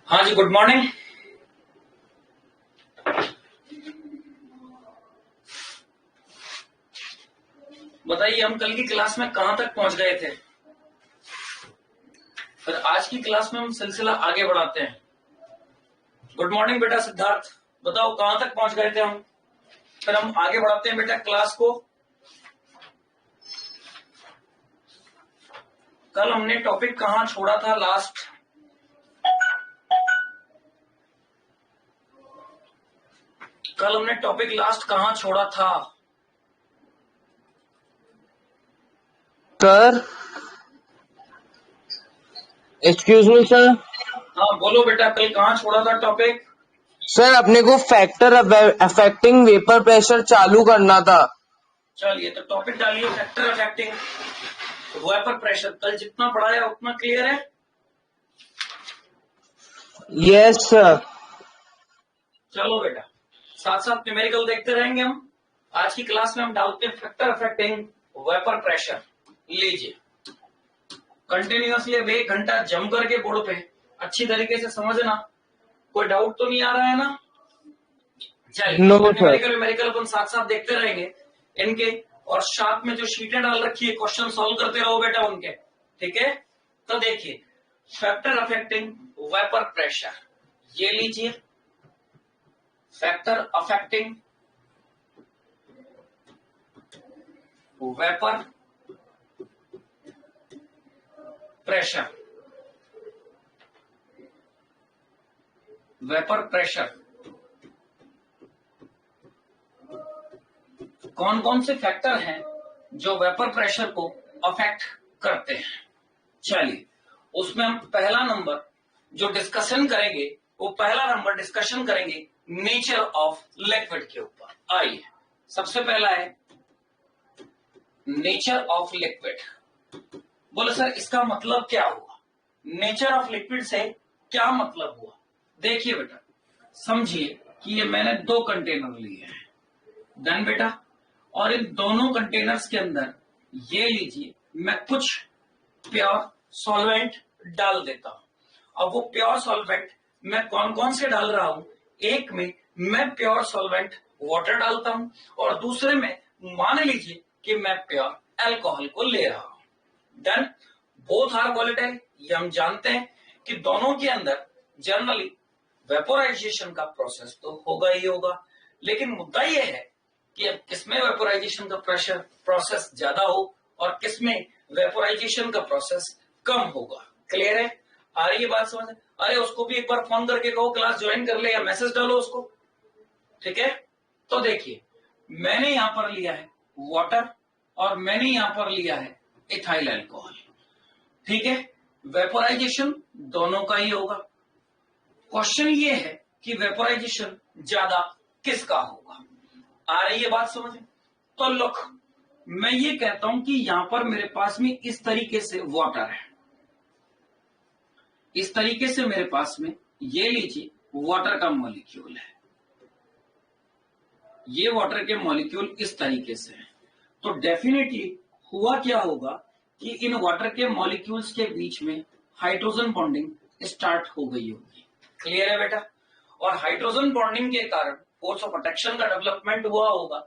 हाँ जी, good morning. बताइए हम कल की क्लास में कहां तक पहुंच गए थे। फिर आज की क्लास में हम सिलसिला आगे बढ़ाते हैं। गुड मॉर्निंग बेटा सिद्धार्थ, बताओ कहां तक पहुंच गए थे हम। फिर हम आगे बढ़ाते हैं बेटा क्लास को। कल हमने टॉपिक कहां छोड़ा था लास्ट। कल हमने टॉपिक लास्ट कहां छोड़ा था। Sir, excuse me sir. हाँ बोलो बेटा, कल कहां छोड़ा था टॉपिक। सर, अपने को फैक्टर अफेक्टिंग वेपर प्रेशर चालू करना था। चलिए तो टॉपिक डालिए, फैक्टर अफेक्टिंग वेपर प्रेशर। कल जितना पढ़ाया उतना क्लियर है। Yes sir. चलो बेटा, साथ साथ न्यूमेरिकल देखते रहेंगे हम। आज की क्लास में हम डालते हैं फैक्टर अफेक्टिंग वेपर प्रेशर। लीजिए, कंटिन्यूअसली अब 1 घंटा जम करके बोर्ड पे अच्छी तरीके से समझना। कोई डाउट तो नहीं आ रहा है ना। चलिए नो सर। न्यूमेरिकल अपन साथ साथ देखते रहेंगे इनके। और साथ में जो शीटें डाल रखी है क्वेश्चन सॉल्व करते रहो बेटा उनके। ठीक है, तो देखिए फैक्टर अफेक्टिंग वेपर प्रेशर, ये लीजिए factor affecting vapour pressure. Vapour pressure कौन कौन से फैक्टर हैं जो वेपर प्रेशर को अफेक्ट करते हैं। चलिए उसमें हम पहला नंबर जो डिस्कशन करेंगे, वो पहला नंबर डिस्कशन करेंगे नेचर ऑफ लिक्विड के ऊपर। आइए, सबसे पहला है नेचर ऑफ लिक्विड। बोले सर इसका मतलब क्या हुआ, नेचर ऑफ लिक्विड से क्या मतलब हुआ। देखिए बेटा, समझिए कि ये मैंने 2 कंटेनर लिए हैं। देन बेटा, और इन दोनों कंटेनर्स के अंदर ये लीजिए मैं कुछ प्योर सॉल्वेंट डाल देता हूं। अब वो प्योर सॉल्वेंट मैं कौन कौन से डाल रहा हूं। एक में मैं प्योर सॉल्वेंट वाटर डालता हूं और दूसरे में मान लीजिए कि मैं प्योर अल्कोहल को ले रहा हूं। देन बोथ आर वोलेटाइल, ये हम जानते हैं कि दोनों के अंदर जनरली वेपोराइजेशन का प्रोसेस तो होगा ही होगा। लेकिन मुद्दा यह है कि अब किसमें वेपोराइजेशन का प्रेशर प्रोसेस ज्यादा हो और किसमें वेपोराइजेशन का प्रोसेस कम होगा। क्लियर है, आ रही है बात समझ। अरे उसको भी एक बार फोन करके कहो क्लास ज्वाइन कर ले या मैसेज डालो उसको। ठीक है, तो देखिए मैंने यहां पर लिया है वाटर और मैंने यहां पर लिया है इथाइल अल्कोहल। ठीक है, वेपोराइजेशन दोनों का ही होगा। क्वेश्चन ये है कि वेपोराइजेशन ज्यादा किसका होगा। आ रही है बात समझ। तो लुक, मैं ये कहता हूं कि यहां पर मेरे पास में इस तरीके से वाटर है, इस तरीके से मेरे पास में ये लीजिए वाटर का मॉलिक्यूल है, ये वाटर के मॉलिक्यूल इस तरीके से है। तो डेफिनेटली हुआ क्या होगा कि इन वाटर के मॉलिक्यूल्स के बीच में हाइड्रोजन बॉन्डिंग स्टार्ट हो गई होगी। क्लियर है बेटा, और हाइड्रोजन बॉन्डिंग के कारण फोर्स ऑफ अट्रैक्शन का डेवलपमेंट हुआ होगा।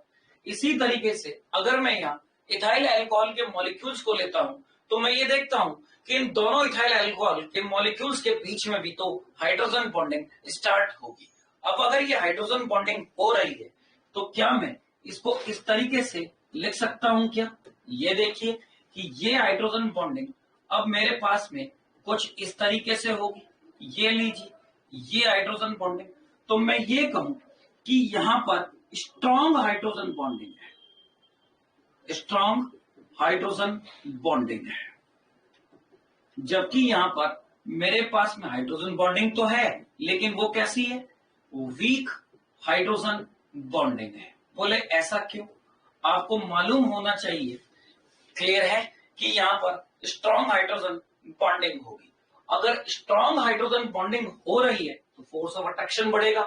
इसी तरीके से अगर मैं यहाँ इथाइल अल्कोहल के मॉलिक्यूल्स को लेता हूं तो मैं ये देखता हूं कि इन दोनों इथाइल अल्कोहल के मॉलिक्यूल्स के बीच में भी तो हाइड्रोजन बॉन्डिंग स्टार्ट होगी। अब अगर ये हाइड्रोजन बॉन्डिंग हो रही है तो क्या मैं इसको इस तरीके से लिख सकता हूं क्या। ये देखिए कि ये हाइड्रोजन बॉन्डिंग अब मेरे पास में कुछ इस तरीके से होगी। ये लीजिए ये हाइड्रोजन बॉन्डिंग, तो मैं ये कहूं कि यहां पर स्ट्रॉन्ग हाइड्रोजन बॉन्डिंग है, स्ट्रॉन्ग हाइड्रोजन बॉन्डिंग है। जबकि यहां पर मेरे पास में हाइड्रोजन बॉन्डिंग तो है लेकिन वो कैसी है, वीक हाइड्रोजन बॉन्डिंग है। बोले ऐसा क्यों, आपको मालूम होना चाहिए। क्लियर है कि यहां पर स्ट्रॉन्ग हाइड्रोजन बॉन्डिंग होगी। अगर स्ट्रॉन्ग हाइड्रोजन बॉन्डिंग हो रही है तो फोर्स ऑफ अट्रैक्शन बढ़ेगा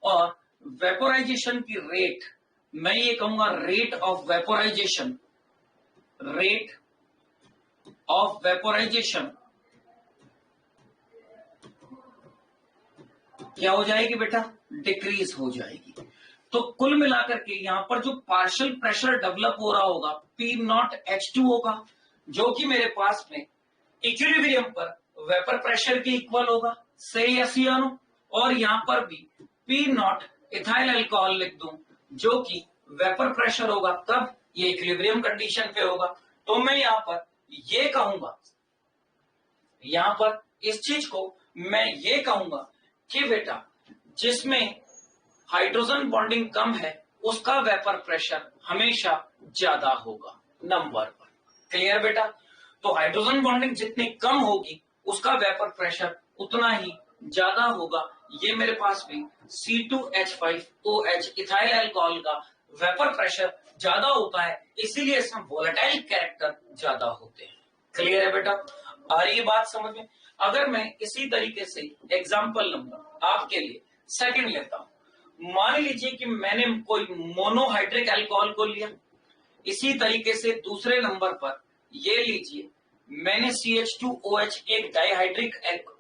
और वेपोराइजेशन की रेट, मैं ये कहूंगा rate of vaporisation, rate of vaporisation क्या हो जाएगी बेटा, डिक्रीज हो जाएगी। तो कुल मिलाकर के यहाँ पर जो पार्शियल प्रेशर डेवलप हो रहा होगा P0H2 होगा, जो कि मेरे पास में इक्विलिब्रियम पर वेपर प्रेशर के इक्वल होगा, सही यस या नो। और यहाँ पर भी P0 इथाइल अल्कोहल लिख दूं, जो कि वेपर प्रेशर होगा, कब, ये इक्विलिब्रियम कंडीशन पे होगा। तो मैं यहाँ पर ये कहूंगा, यहाँ पर इस चीज को मैं ये कहूंगा कि बेटा जिसमें हाइड्रोजन बॉन्डिंग कम है उसका वेपर प्रेशर हमेशा ज्यादा होगा, नंबर वन। क्लियर बेटा। तो हाइड्रोजन बॉन्डिंग जितनी कम होगी उसका वेपर प्रेशर उतना ही ज्यादा होगा। ये मेरे पास में C2H5OH इथाइल अल्कोहल का वेपर प्रेशर ज्यादा होता है, इसीलिए इसमें वोलेटाइल कैरेक्टर ज्यादा होते हैं। क्लियर है बेटा, आ रही है बात समझ में। अगर मैं इसी तरीके से एग्जाम्पल नंबर आपके लिए सेकंड लेता हूं, मान लीजिए कि मैंने कोई मोनोहाइड्रिक अल्कोहल को लिया, इसी तरीके से दूसरे नंबर पर ये लीजिए मैंने CH2OH एक डाइहाइड्रिक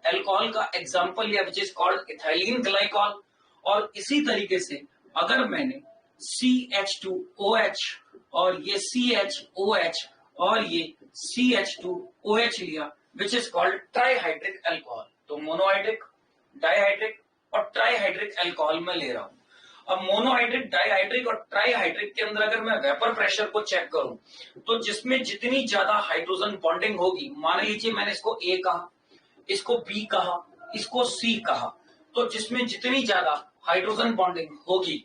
अल्कोहल का एग्जांपल लिया which is called ethylene glycol, और इसी तरीके से अगर मैंने CH2OH और ये CHOH और ये CH2OH लिया which is called trihydric alcohol, तो मोनोहाइड्रिक, डाइहाइड्रिक और ट्राइहाइड्रिक अल्कोहल में ले रहा हूं। अब मोनोहाइड्रिक, डाइहाइड्रिक और ट्राइहाइड्रिक के अंदर अगर मैं वेपर प्रेशर को चेक करूं तो जिसमें जितनी ज्यादा हाइड्रोजन बॉन्डिंग होगी, मान लीजिए मैंने इसको A कहा, इसको B कहा, इसको C कहा, तो जिसमें जितनी ज्यादा हाइड्रोजन बॉन्डिंग होगी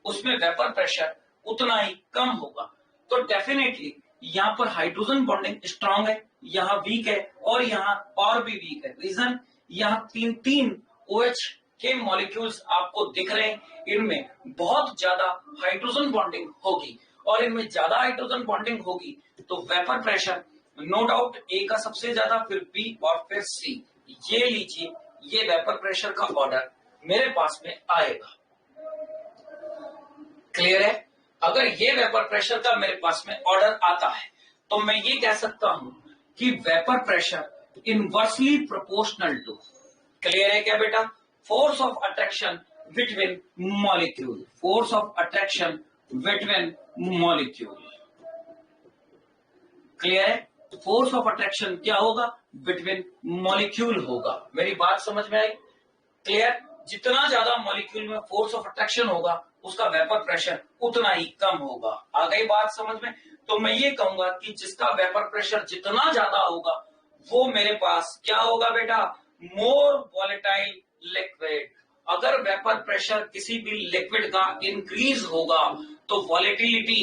उसमें वेपर प्रेशर उतना ही कम होगा। तो डेफिनेटली यहाँ पर हाइड्रोजन बॉन्डिंग स्ट्रांग है, यहाँ वीक है और यहाँ और भी वीक है। रीजन, यहाँ तीन तीन OH के मॉलिक्यूल्स आपको दिख रहे हैं, इनमें बहुत ज्यादा हाइड्रोजन बॉन्डिंग होगी और इनमें ज्यादा हाइड्रोजन बॉन्डिंग होगी तो vapour pressure no doubt A का सबसे ज्यादा, फिर B और फिर C। ये लीजिए, ये वेपर प्रेशर का ऑर्डर मेरे पास में आएगा। क्लियर है। अगर ये वेपर प्रेशर का मेरे पास में ऑर्डर आता है तो मैं ये कह सकता हूं कि vapour pressure inversely proportional to, clear है क्या बेटा, force of attraction between molecule, force of attraction between molecule. Clear है, फोर्स ऑफ अट्रैक्शन क्या होगा, बिटवीन मॉलिक्यूल होगा। मेरी बात समझ में आई? क्लियर। जितना ज्यादा मॉलिक्यूल में फोर्स ऑफ अट्रैक्शन होगा उसका वेपर प्रेशर उतना ही कम होगा। आ गई बात समझ में? तो मैं ये कहूंगा कि जिसका वेपर प्रेशर जितना ज्यादा होगा वो मेरे पास क्या होगा बेटा, मोर वॉलेटाइल लिक्विड। अगर वेपर प्रेशर किसी भी लिक्विड का इंक्रीज होगा तो वॉलेटिलिटी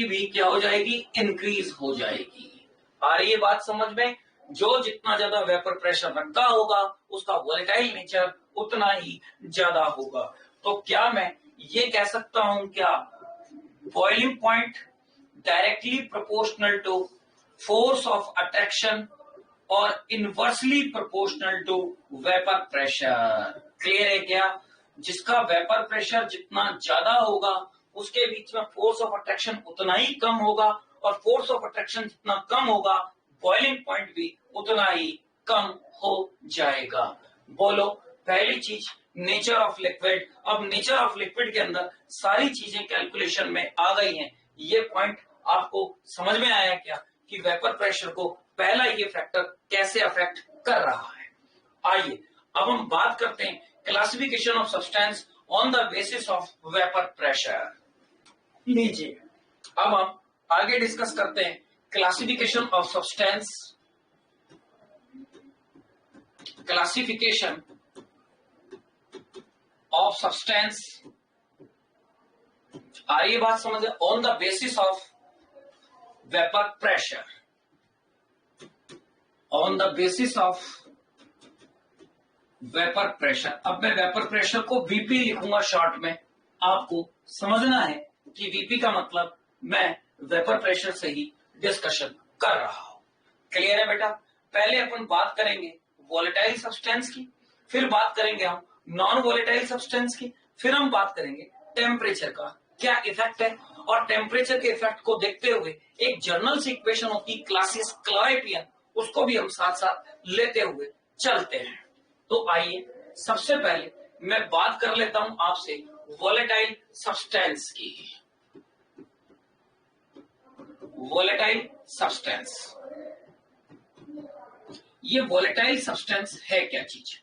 भी क्या हो जाएगी, इंक्रीज हो जाएगी। आ रही है बात समझ में? जो जितना ज्यादा वेपर प्रेशर रखता होगा उसका वॉलेटाइल नेचर उतना ही ज्यादा होगा। तो क्या मैं ये कह सकता हूं, क्या boiling point directly proportional to force of attraction और inversely proportional to vapour pressure. Clear है क्या? जिसका वेपर प्रेशर जितना ज्यादा होगा उसके बीच में फोर्स ऑफ अट्रैक्शन उतना ही कम होगा, और फोर्स ऑफ अट्रैक्शन जितना कम होगा बॉइलिंग पॉइंट भी उतना ही कम हो जाएगा। बोलो, पहली चीज नेचर ऑफ लिक्विड। अब नेचर ऑफ लिक्विड के अंदर सारी चीजें कैलकुलेशन में आ गई हैं। ये पॉइंट आपको समझ में आया क्या कि वेपर प्रेशर को पहला ये फैक्टर कैसे अफेक्ट कर रहा है? आइए अब हम बात करते हैं classification of substance on the basis of vapour pressure. लीजिए, अब हम आगे डिस्कस करते हैं classification of substance, classification of substance. आ रही है बात समझ? On the basis of vapour pressure, on the basis of vapour pressure. अब मैं वेपर प्रेशर को वीपी लिखूंगा शॉर्ट में, आपको समझना है कि वीपी का मतलब मैं वेपर प्रेशर से ही डिस्कशन कर रहा हूं। क्लियर है बेटा? पहले अपन बात करेंगे वोलेटाइल सब्सटेंस की, फिर बात करेंगे हम नॉन वोलेटाइल सब्सटेंस की, फिर हम बात करेंगे टेम्परेचर का क्या इफेक्ट है, और टेम्परेचर के इफेक्ट को देखते हुए एक जर्नल सी इक्वेशन होती क्लासिस क्लॉएपियन, उसको भी हम साथ साथ लेते हुए चलते हैं। तो आइए सबसे पहले मैं बात कर लेता हूं आपसे वोलेटाइल सब्सटेंस की। वोलेटाइल सब्सटेंस, ये वोलेटाइल सब्सटेंस है क्या चीज?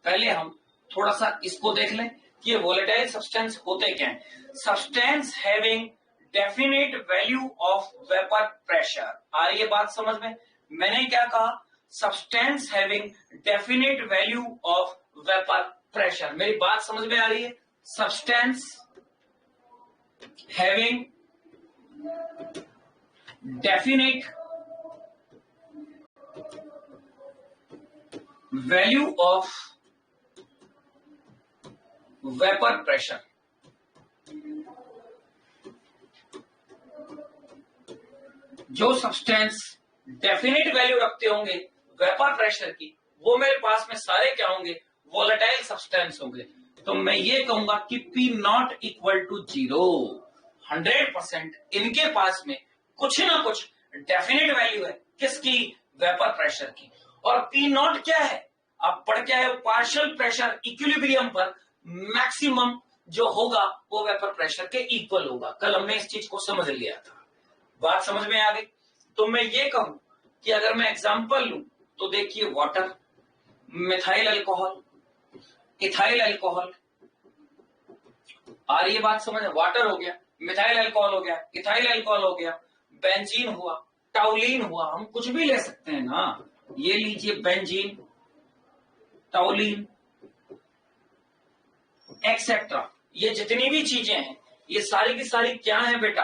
पहले हम थोड़ा सा इसको देख लें कि ये वोलेटाइल सब्सटेंस होते क्या हैं। Substance having definite value of vapour pressure. आ रही है बात समझ में? मैंने क्या कहा? Substance having definite value of vapour pressure. मेरी बात समझ में आ रही है? Substance having definite value of vapour pressure. जो सब्सटेंस डेफिनेट वैल्यू रखते होंगे वेपर प्रेशर की, वो मेरे पास में सारे क्या होंगे? वोलेटाइल सब्सटेंस होंगे। तो मैं ये कहूंगा कि P नॉट इक्वल टू 0। 100% इनके पास में कुछ ना कुछ डेफिनेट वैल्यू है। किसकी? वेपर प्रेशर की। और P नॉट क्या है? आप पढ़ क्या है? पार्शियल प्रेशर इक्विलिब्रियम पर मैक्सिमम जो होगा वो वेपर प्रेशर के इक्वल होगा। कल हमने इस चीज को समझ लिया था। बात समझ में आ गई? तो मैं ये कहूं कि अगर मैं एग्जांपल लूं तो देखिए, water, methyl alcohol, ethyl alcohol. आ रही है बात समझ में? वाटर हो गया, मिथाइल अल्कोहल हो गया, इथाइल अल्कोहल हो गया, बेंजीन हुआ, टाउलिन हुआ, हम कुछ भी ले सकते हैं ना। ये लीजिए बेंजीन, टाउलिन एक्सेट्रा, ये जितनी भी चीजें हैं ये सारी की सारी क्या है बेटा?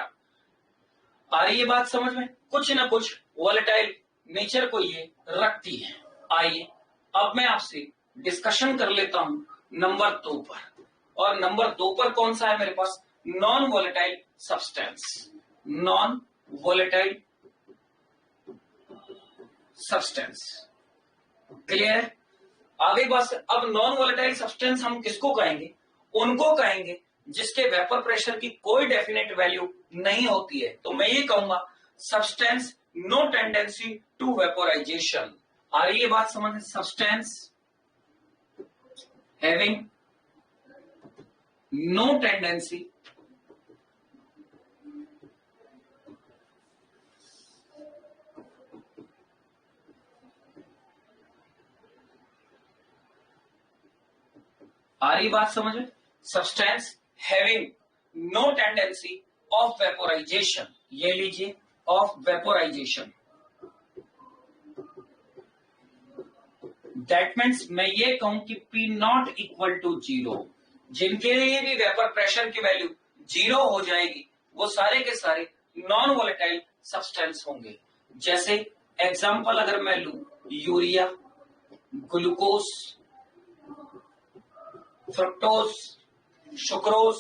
आ रही है बात समझ में? कुछ ना कुछ वोलेटाइल नेचर को ये रखती है। आइए अब मैं आपसे डिस्कशन कर लेता हूं नंबर 2 पर। और नंबर 2 पर कौन सा है मेरे पास? Non volatile substance. Non volatile substance, clear? आगे बात से, अब नॉन वोलेटाइल सब्सटेंस हम किसको कहेंगे? उनको कहेंगे जिसके वेपर प्रेशर की कोई डेफिनेट वैल्यू नहीं होती है। तो मैं ये कहूंगा substance no tendency to vaporisation. आ रही है बात समझ में? सब्सटेंस हैविंग नो टेंडेंसी आ रही बात समझ में? Substance having no tendency of vaporisation. ये लीजिए, ऑफ वेपोराइजेशन। दैट मीन्स मैं ये कहूं कि P नॉट इक्वल टू 0। जिनके लिए भी वेपर प्रेशर की वैल्यू 0 हो जाएगी वो सारे के सारे नॉन वोलेटाइल सब्सटेंस होंगे। जैसे एग्जांपल अगर मैं लूं, यूरिया, ग्लूकोज, फ्रक्टोज, सुक्रोज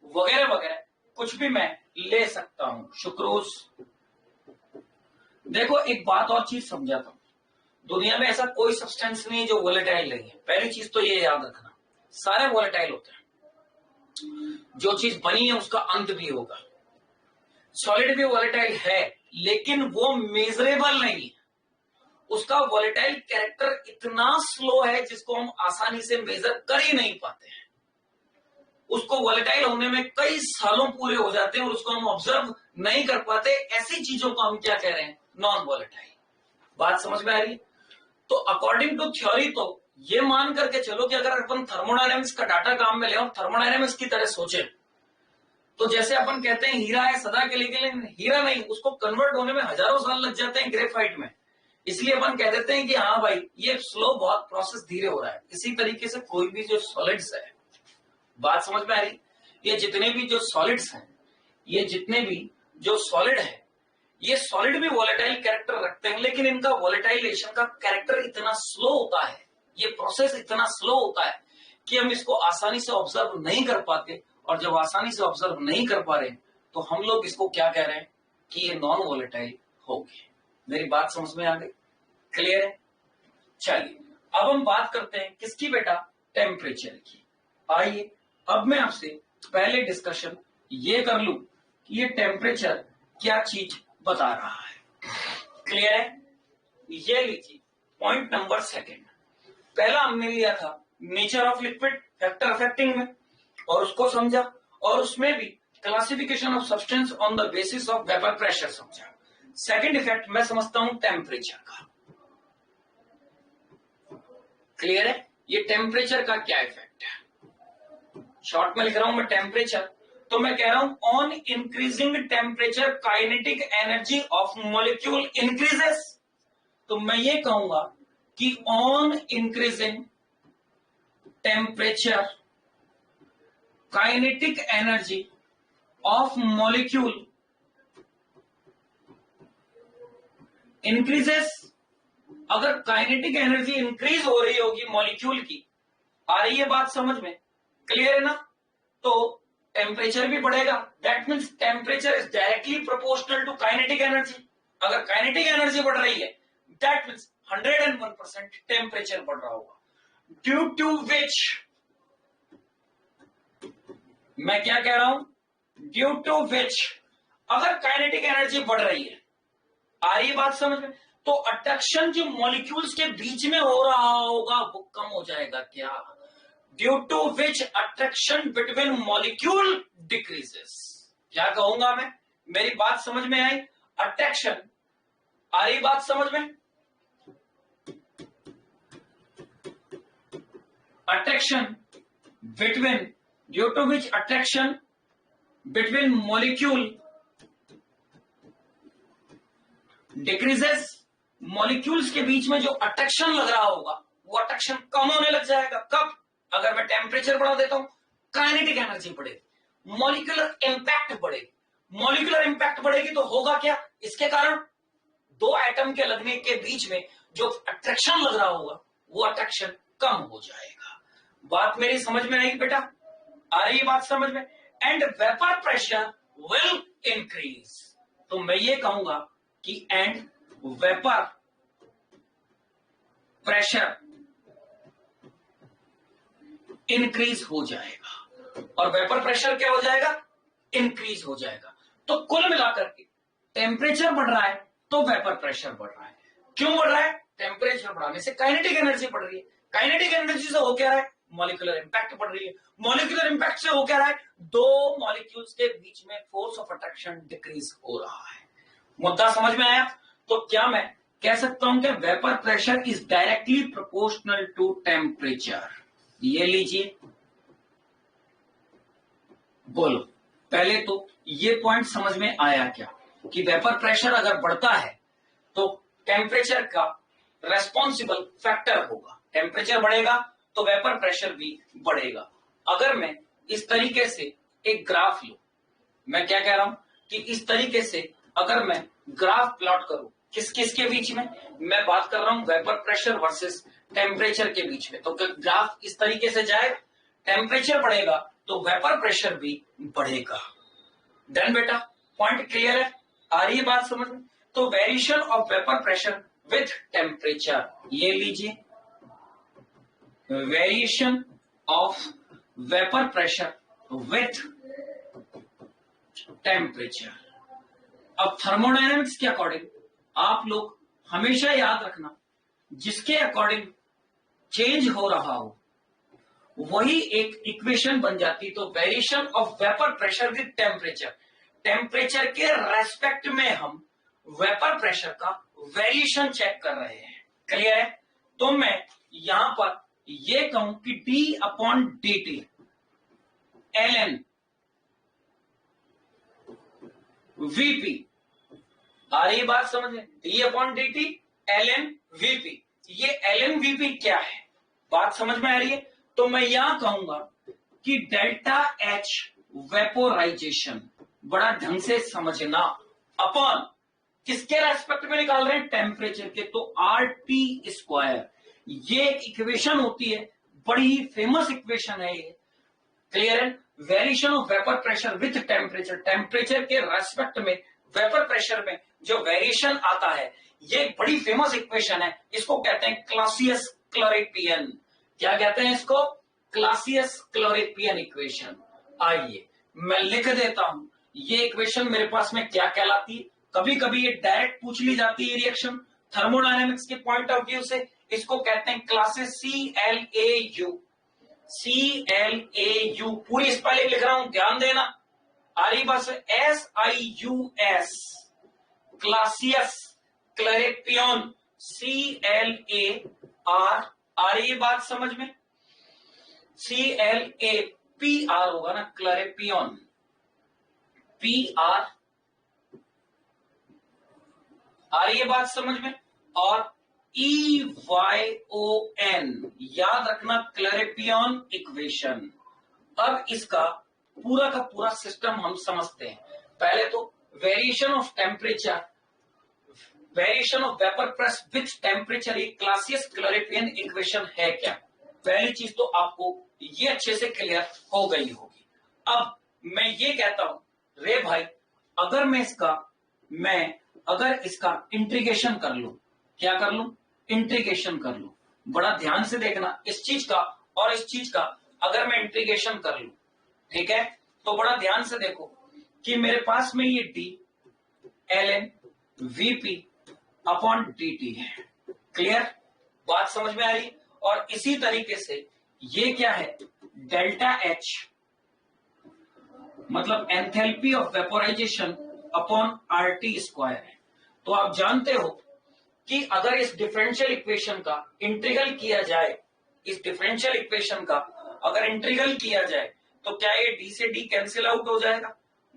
वगैरह वगैरह, कुछ भी मैं ले सकता हूं। सुक्रोज। देखो एक बात और चीज समझाता हूं, दुनिया में ऐसा कोई सब्सटेंस नहीं है जो वोलेटाइल नहीं है। पहली चीज तो ये याद रखना, सारे वोलेटाइल होते हैं। जो चीज बनी है उसका अंत भी होगा। सॉलिड भी वोलेटाइल है लेकिन वो मेजरेबल नहीं है। उसका वोलेटाइल कैरेक्टर इतना स्लो है जिसको हम आसानी से मेजर कर ही नहीं पाते हैं। उसको वोलेटाइल होने में कई सालों पूरे हो जाते हैं और उसको हम ऑब्जर्व नहीं कर पाते। ऐसी चीजों को हम क्या कह रहे हैं? Non volatile. बात समझ में आ रही है? तो अकॉर्डिंग टू थ्योरी तो ये मान करके चलो कि अगर अपन थर्मोडायनेमिक्स का डाटा काम में ले और थर्मोडायनेमिक्स की तरह सोचे तो जैसे अपन कहते हैं हीरा है सदा के लिए, लेकिन हीरा नहीं, उसको कन्वर्ट होने में हजारों साल लग जाते हैं ग्रेफाइट में। इसलिए अपन कह देते हैं कि हाँ भाई ये स्लो, बहुत प्रोसेस धीरे हो रहा है। इसी तरीके से कोई भी जो सॉलिड्स है, बात समझ में आ रही? ये जितने भी जो सॉलिड्स हैं, ये जितने भी जो सॉलिड है, ये सॉलिड भी वोलेटाइल कैरेक्टर रखते हैं लेकिन इनका वोलेटाइलेशन का कैरेक्टर इतना स्लो होता है, ये प्रोसेस इतना स्लो होता है कि हम इसको आसानी से ऑब्जर्व नहीं कर पाते। और जब आसानी से ऑब्जर्व नहीं कर पा रहे तो हम लोग इसको क्या कह रहे हैं कि ये नॉन वोलेटाइल हो गए। मेरी बात समझ में आ गई? क्लियर है? चलिए अब हम बात करते हैं किसकी बेटा? टेम्परेचर की। आइए अब मैं आपसे पहले डिस्कशन ये कर लूं कि ये टेम्परेचर क्या चीज बता रहा है। क्लियर है? ये लीजिए पॉइंट नंबर 2। पहला हमने लिया था nature of liquid factor affecting में, और उसको समझा, और उसमें भी classification of substance on the basis of vapour pressure समझा। सेकंड इफेक्ट मैं समझता हूं टेम्परेचर का। क्लियर है? ये टेम्परेचर का क्या इफेक्ट है? शॉर्ट में लिख रहा हूं मैं टेम्परेचर, तो मैं कह रहा हूं on increasing temperature kinetic energy of molecule increases. तो मैं ये कहूंगा कि on increasing temperature kinetic energy of molecule increases. अगर काइनेटिक एनर्जी इंक्रीज हो रही होगी मॉलिक्यूल की, आ रही है बात समझ में? क्लियर है ना? तो टेम्परेचर भी बढ़ेगा। That means temperature is directly proportional to kinetic energy. अगर काइनेटिक एनर्जी बढ़ रही है, दैट मीन्स 101% टेम्परेचर बढ़ रहा होगा। ड्यू टू विच, मैं क्या कह रहा हूं? ड्यू टू विच, अगर काइनेटिक एनर्जी बढ़ रही है, आ रही है बात समझ में, तो अट्रैक्शन जो मॉलिक्यूल्स के बीच में हो रहा होगा वो कम हो जाएगा। क्या? Due to which attraction between molecule decreases. क्या कहूंगा मैं? मेरी बात समझ में आई? अट्रैक्शन, आ रही बात समझ में? Attraction between, due to which attraction between molecule decreases. Molecules के बीच में जो अट्रैक्शन लग रहा होगा वो अट्रैक्शन कम होने लग जाएगा। कब? अगर मैं टेम्परेचर बढ़ा देता हूं, काइनेटिक एनर्जी बढ़ेगी, मॉलिक्यूलर इंपैक्ट बढ़ेगी। मॉलिक्यूलर इंपैक्ट बढ़ेगी तो होगा क्या? इसके कारण दो एटम के लगने के बीच में जो अट्रैक्शन लग रहा होगा वो अट्रैक्शन कम हो जाएगा। बात मेरी समझ में आई बेटा? आ रही है बात समझ में? And vapour pressure will increase. तो मैं ये कहूंगा कि एंड वेपर प्रेशर इंक्रीज हो जाएगा। और वेपर प्रेशर क्या हो जाएगा? इंक्रीज हो जाएगा। तो कुल मिलाकर के टेम्परेचर बढ़ रहा है तो वेपर प्रेशर बढ़ रहा है। क्यों बढ़ रहा है? टेम्परेचर बढ़ाने से काइनेटिक एनर्जी बढ़ रही है। काइनेटिक एनर्जी से हो क्या रहा है? मॉलिक्यूलर इंपैक्ट बढ़ रही है। मॉलिक्यूलर इंपैक्ट से हो क्या रहा है? दो मॉलिक्यूल्स के बीच में फोर्स ऑफ अट्रैक्शन डिक्रीज हो रहा है। मुद्दा समझ में आया? तो क्या मैं कह सकता हूं कि vapour pressure is directly proportional to temperature. ये लीजिए, बोलो पहले तो ये पॉइंट समझ में आया क्या कि वेपर प्रेशर अगर बढ़ता है तो टेम्परेचर का रेस्पॉन्सिबल फैक्टर होगा। टेम्परेचर बढ़ेगा तो वेपर प्रेशर भी बढ़ेगा। अगर मैं इस तरीके से एक ग्राफ लूं, मैं क्या कह रहा हूं कि इस तरीके से अगर मैं ग्राफ प्लॉट करूं, किस किस के बीच में? मैं बात कर रहा हूं वेपर प्रेशर वर्सेस टेम्परेचर के बीच में। तो ग्राफ इस तरीके से जाएगा, टेम्परेचर बढ़ेगा तो वेपर प्रेशर भी बढ़ेगा। डन बेटा? पॉइंट क्लियर है? आ रही है बात समझ में? तो variation of vapour pressure with temperature, ये लीजिए, variation of vapour pressure with temperature. अब थर्मोडायनेमिक्स के अकॉर्डिंग आप लोग हमेशा याद रखना, जिसके अकॉर्डिंग चेंज हो रहा हो वही एक इक्वेशन बन जाती। तो variation of vapour pressure with temperature, temperature के रेस्पेक्ट में हम वेपर प्रेशर का वेरिएशन चेक कर रहे हैं। क्लियर है? तो मैं यहां पर ये कहूं कि D upon D T L N VP, आ रही बात समझ में? D upon D T L N VP. ये एल एन वीपी क्या है? बात समझ में आ रही है? तो मैं यहां कहूंगा कि डेल्टा एच वेपोराइजेशन, बड़ा ढंग से समझना, अपॉन किसके रेस्पेक्ट में निकाल रहे हैं? टेम्परेचर के। तो आर टी स्क्वायर, ये एक इक्वेशन होती है, बड़ी ही फेमस इक्वेशन है ये। क्लियर है? Variation of vapour pressure with temperature, temperature के रेस्पेक्ट में वेपर प्रेशर में जो वेरिएशन आता है, ये एक बड़ी फेमस इक्वेशन है। इसको कहते हैं क्लासियस क्लोरेपियन। क्या कहते हैं इसको? Clausius Clapeyron equation. आइए मैं लिख देता हूं ये इक्वेशन मेरे पास में क्या कहलाती है। कभी कभी ये डायरेक्ट पूछ ली जाती है रिएक्शन थर्मोडायनेमिक्स के पॉइंट ऑफ व्यू से, इसको कहते हैं क्लासेस CLAU। CLAU पूरी स्पेलिंग लिख रहा हूं, ध्यान देना। आ रही बस SIUS, क्लासियस, क्लैरेपियन, CLAR। आ रही है बात समझ में? CLAPR होगा ना, क्लैरेपियन, PR। आ रही है बात समझ में? और EYON, याद रखना, क्लैरेपियन इक्वेशन। अब इसका पूरा का पूरा सिस्टम हम समझते हैं। पहले तो variation of temperature, variation of vapour press with temperature, ये क्लासियस क्लैरेपियन इक्वेशन है क्या? पहली चीज तो आपको ये अच्छे से क्लियर हो गई होगी। अब मैं ये कहता हूं, रे भाई, अगर इसका इंटीग्रेशन कर लूं, क्या कर लूं? इंटीग्रेशन कर लूं। बड़ा ध्यान से देखना, इस चीज का और इस चीज का अगर मैं इंटीग्रेशन कर लूं, ठीक है, तो बड़ा ध्यान से देखो कि मेरे पास में ये D ln VP upon DT है। क्लियर? बात समझ में आ रही? और इसी तरीके से ये क्या है? डेल्टा H, मतलब enthalpy of vaporisation upon RT square है। तो आप जानते हो कि अगर इस डिफरेंशियल इक्वेशन का इंटीग्रल किया जाए, इस डिफरेंशियल इक्वेशन का अगर इंटीग्रल किया जाए तो क्या ये D से D कैंसिल आउट हो जाएगा?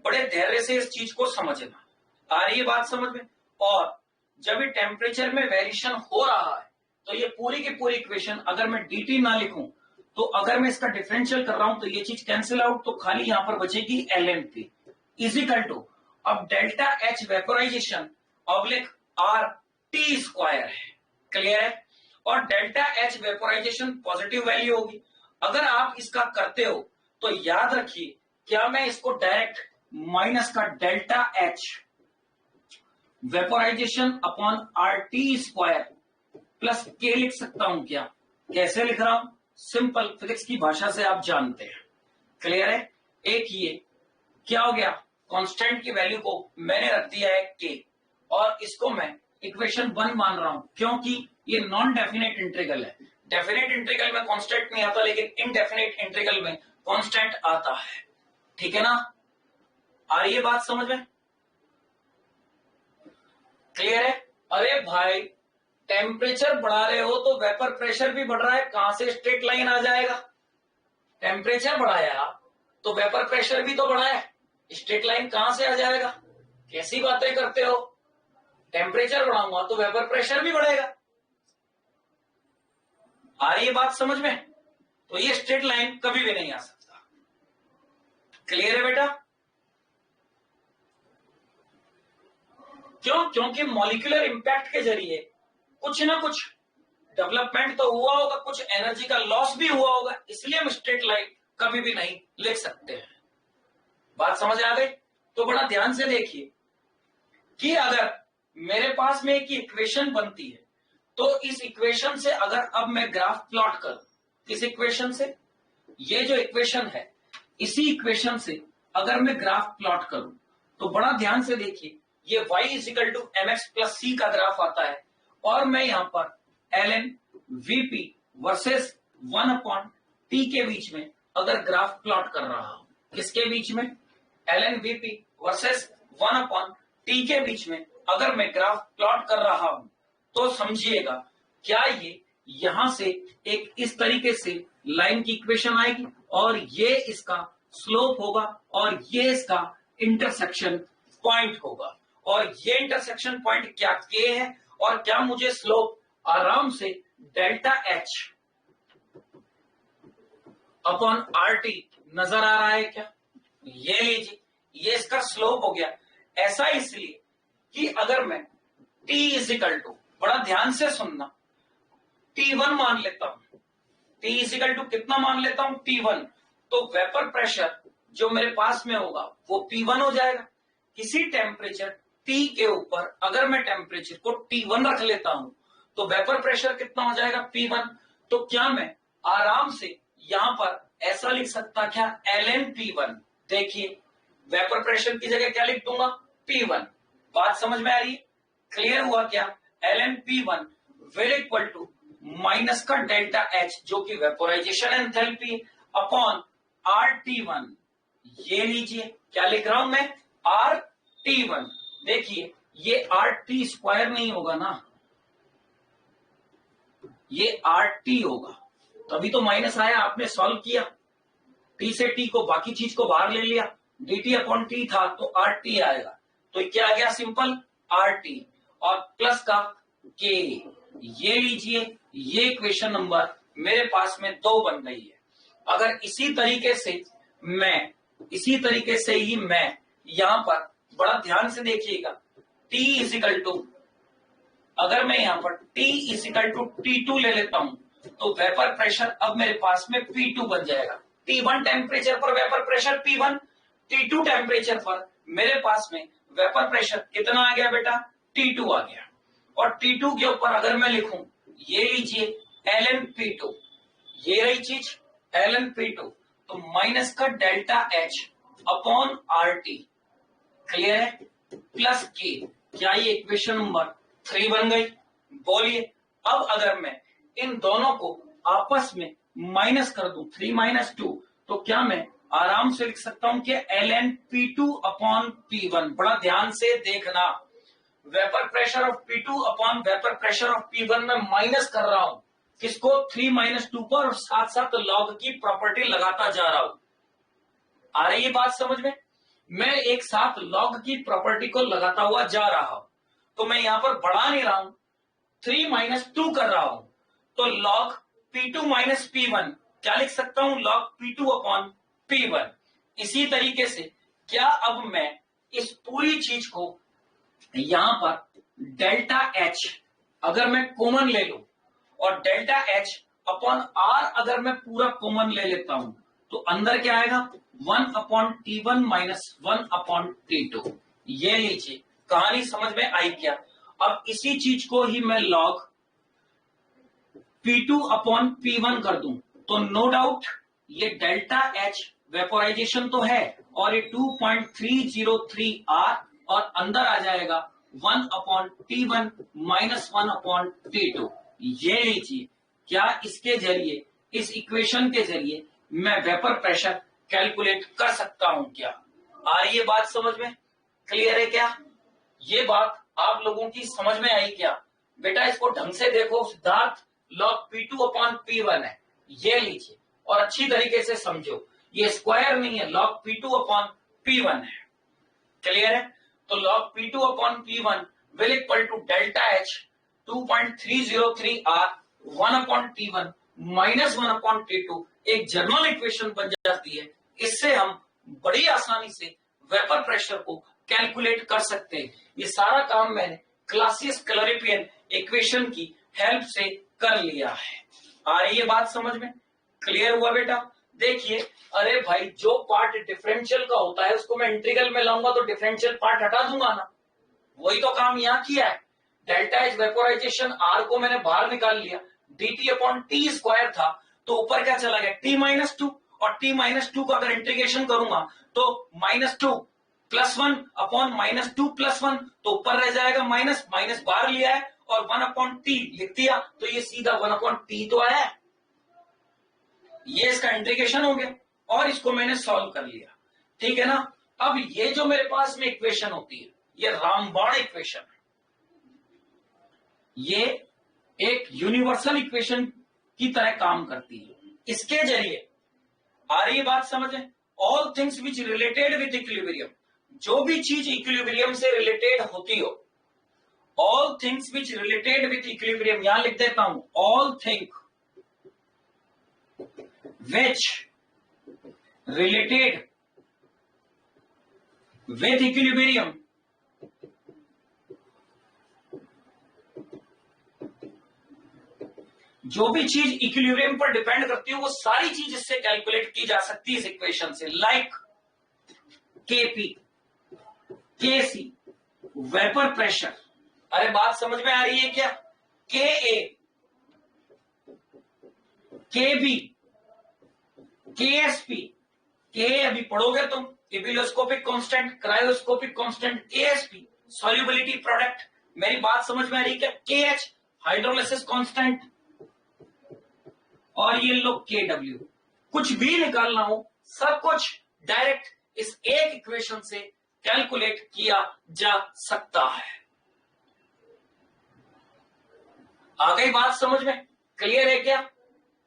बड़े धैर्य से इस चीज को समझना। आ रही है बात समझ में? और जब ये टेम्परेचर में वेरिएशन हो रहा है तो ये पूरी की पूरी इक्वेशन अगर मैं DT ना लिखूं, तो अगर मैं इसका डिफरेंशियल कर रहा हूं तो ये चीज कैंसिल आउट, तो खाली यहां पर बचेगी LNP इजिकल टू, अब delta H vaporisation oblique RT square है। क्लियर है? और delta H vaporisation positive value होगी। अगर आप इसका करते हो तो याद रखिए, क्या मैं इसको डायरेक्ट माइनस का delta H vaporisation upon RT square plus K लिख सकता हूं क्या? कैसे लिख रहा हूं? सिंपल फिजिक्स की भाषा से आप जानते हैं। क्लियर है? एक ये क्या हो गया, कांस्टेंट की वैल्यू को मैंने रख दिया है K, और इसको मैं इक्वेशन 1 मान रहा हूं, क्योंकि ये नॉन डेफिनेट इंटीग्रल है। डेफिनेट इंटीग्रल में कांस्टेंट नहीं आता, लेकिन इनडेफिनेट इंटीग्रल में कांस्टेंट आता है। ठीक है ना? आ रही है बात समझ में? क्लियर है? अरे भाई, टेम्परेचर बढ़ा रहे हो तो वेपर प्रेशर भी बढ़ रहा है, कहां से स्ट्रेट लाइन आ जाएगा? टेम्परेचर बढ़ाया तो वेपर प्रेशर भी तो बढ़ा है, स्ट्रेट लाइन कहां से आ जाएगा? कैसी बातें करते हो? टेम्परेचर बढ़ाऊंगा तो वेपर प्रेशर भी बढ़ेगा। आ रही है बात समझ में? तो ये स्ट्रेट लाइन कभी भी नहीं आ सकता। क्लियर है बेटा? क्यों? क्योंकि मॉलिक्यूलर इंपैक्ट के जरिए कुछ ना कुछ डेवलपमेंट तो हुआ होगा, कुछ एनर्जी का लॉस भी हुआ होगा, इसलिए हम स्ट्रेट लाइन कभी भी नहीं लिख सकते हैं। बात समझ आ गई? तो बड़ा ध्यान से देखिए कि अगर मेरे पास में एक इक्वेशन बनती है, तो इस इक्वेशन से अगर अब मैं ग्राफ प्लॉट करूं, किस इक्वेशन से? ये जो इक्वेशन है, इसी इक्वेशन से अगर मैं ग्राफ प्लॉट करूं, तो बड़ा ध्यान से देखिए, ये y is equal to mx plus c का ग्राफ आता है, और मैं यहां पर ln VP versus 1 upon t के बीच में अगर ग्राफ प्लॉट कर रहा हूं, किसके बीच में? ln VP versus 1 upon t के बीच में अगर मैं ग्राफ प्लॉट कर रहा हूं, तो समझिएगा, क्या ये यहां से एक इस तरीके से लाइन की इक्वेशन आएगी, और ये इसका स्लोप होगा, और ये इसका इंटरसेक्शन पॉइंट होगा, और ये इंटरसेक्शन पॉइंट क्या K है, और क्या मुझे स्लोप आराम से डेल्टा H अपॉन RT नजर आ रहा है क्या? ये लीजिए, ये इसका स्लोप हो गया। ऐसा इसलिए कि अगर मैं T इजिकल टू, बड़ा ध्यान से सुनना, T1 मान लेता हूं, T इजिकल टू कितना मान लेता हूं? T1, तो वेपर प्रेशर जो मेरे पास में होगा वो P1 हो जाएगा। किसी टेम्परेचर T के ऊपर अगर मैं टेम्परेचर को T1 रख लेता हूं, तो वेपर प्रेशर कितना हो जाएगा? P1। तो क्या मैं आराम से यहां पर ऐसा लिख सकता क्या? ln P1। देखिए, वेपर प्रेशर की जगह क्या लिख दूंगा? P1। बात समझ में आ रही है? क्लियर हुआ क्या? ln P1 will equal to minus का डेल्टा एच जो कि वेपोराइजेशन एंथैल्पी अपॉन RT1। ये लीजिए, क्या लिख रहा हूं मैं, RT1। देखिए ये RT स्क्वायर नहीं होगा ना, ये RT होगा, तभी तो माइनस आया। आपने सॉल्व किया, T से T को, बाकी चीज को बाहर ले लिया, dt अपॉन T था तो RT आएगा। तो क्या आ गया, सिंपल RT और प्लस का K। ये लीजिए, ये इक्वेशन नंबर मेरे पास में 2 बन गई है। अगर इसी तरीके से ही मैं यहां पर, बड़ा ध्यान से देखिएगा, T इजिकल टू, अगर मैं यहां पर T इजिकल टू T2 ले लेता हूं तो वेपर प्रेशर अब मेरे पास में P2 बन जाएगा। T1 टेम्परेचर पर vapour pressure P1, T2 temperature पर मेरे पास में वेपर प्रेशर कितना आ गया बेटा, T2 आ गया। और T2 के ऊपर अगर मैं लिखूं, ये लीजिए ln P2, ये रही चीज ln P2, तो माइनस का delta H upon RT, clear है, प्लस K। क्या ये इक्वेशन नंबर 3 बन गई? बोलिए, अब अगर मैं इन दोनों को आपस में माइनस कर दूं, 3 - 2, तो क्या मैं आराम से लिख सकता हूं कि ln P2 अपॉन P1। बड़ा ध्यान से देखना, vapour pressure of P2 upon vapour pressure of P1 में माइनस कर रहा हूं, किसको, 3 - 2 पर, और साथ साथ लॉग की प्रॉपर्टी लगाता जा रहा हूं। आ रही है बात समझ में? मैं एक साथ लॉग की प्रॉपर्टी को लगाता हुआ जा रहा हूं, तो मैं यहां पर बढ़ा नहीं रहा हूं, 3 - 2 कर रहा हूं, तो log P2 - P1 क्या लिख सकता हूं, log P2 अपॉन P1। इसी तरीके से क्या अब मैं इस पूरी चीज को यहां पर डेल्टा H अगर मैं कॉमन ले लूं, और डेल्टा H अपॉन R अगर मैं पूरा कॉमन ले लेता हूं, तो अंदर क्या आएगा, 1 upon T1 minus 1 upon T2। ये लीजिए, कहानी समझ में आई क्या? अब इसी चीज को ही मैं log P2 अपॉन P1 कर दूं, तो नो डाउट ये डेल्टा H वेपोराइजेशन तो है, और ये 2.303 R, और अंदर आ जाएगा 1 upon T1 minus 1 upon T2। ये लीजिए, क्या इसके जरिए, इस इक्वेशन के जरिए मैं वेपर प्रेशर कैलकुलेट कर सकता हूं क्या? आ रही है बात समझ में? क्लियर है क्या? ये बात आप लोगों की समझ में आई क्या? बेटा इसको ढंग से देखो, Siddharth, log P2 upon P1 है, ये लीजिए, और अच्छी तरीके से समझो, ये स्क्वायर नहीं है, log P2 अपॉन P1 है, क्लियर है? तो log P2 upon P1 will equal to delta H 2.303 R 1 upon T1 minus 1 upon T2, एक जर्नल इक्वेशन बन जाती है। इससे हम बड़ी आसानी से वेपर प्रेशर को कैलकुलेट कर सकते हैं। ये सारा काम मैंने क्लासियस कैलोरीफियन इक्वेशन की हेल्प से कर लिया है। आ रही है बात समझ में? क्लियर हुआ बेटा? देखिए, अरे भाई जो पार्ट डिफरेंशियल का होता है उसको मैं इंटीग्रल में लाऊंगा तो डिफरेंशियल पार्ट हटा दूंगा ना, वही तो काम यहाँ किया है। डेल्टा एच वेपोराइजेशन आर को मैंने बाहर निकाल लिया, dt अपॉन टी स्क्वायर था, तो ऊपर क्या चला गया, t-2, और t-2 का अगर इंटीग्रेशन करूंगा तो -2 + 1 अपॉन -2 + 1, तो ऊपर रह जाएगा माइनस, माइनस बाहर लिया है और 1 अपॉन टी लिख दिया, तो ये सीधा 1 अपॉन टी तो आया, ये इसका इंटीग्रेशन हो गया, और इसको मैंने सॉल्व कर लिया, ठीक है ना। अब ये जो मेरे पास में इक्वेशन होती है, ये रामबाण इक्वेशन है, ये एक यूनिवर्सल इक्वेशन की तरह काम करती है। इसके जरिए, आ रही है बात समझ में, all things which related with equilibrium, जो भी चीज इक्विलिब्रियम से रिलेटेड होती हो, all things which related with equilibrium, यहां लिख देता हूं, all thing which related with equilibrium, जो भी चीज इक्विलिब्रियम पर डिपेंड करती है वो सारी चीज इससे कैलकुलेट की जा सकती है इस इक्वेशन से, लाइक केपी, केसी, वेपर प्रेशर। अरे बात समझ में आ रही है क्या? के ए, के बी, के एस पी, के अभी पढ़ोगे तुम, एबिलियोस्कोपिक कांस्टेंट, क्रायोस्कोपिक कांस्टेंट, के एस पी सॉल्युबिलिटी प्रोडक्ट। मेरी बात समझ में आ रही है क्या? के एच हाइड्रोलिसिस कांस्टेंट, और ये लो KW। कुछ भी निकालना हो सब कुछ डायरेक्ट इस एक इक्वेशन से कैलकुलेट किया जा सकता है। आ गई बात समझ में? क्लियर है क्या?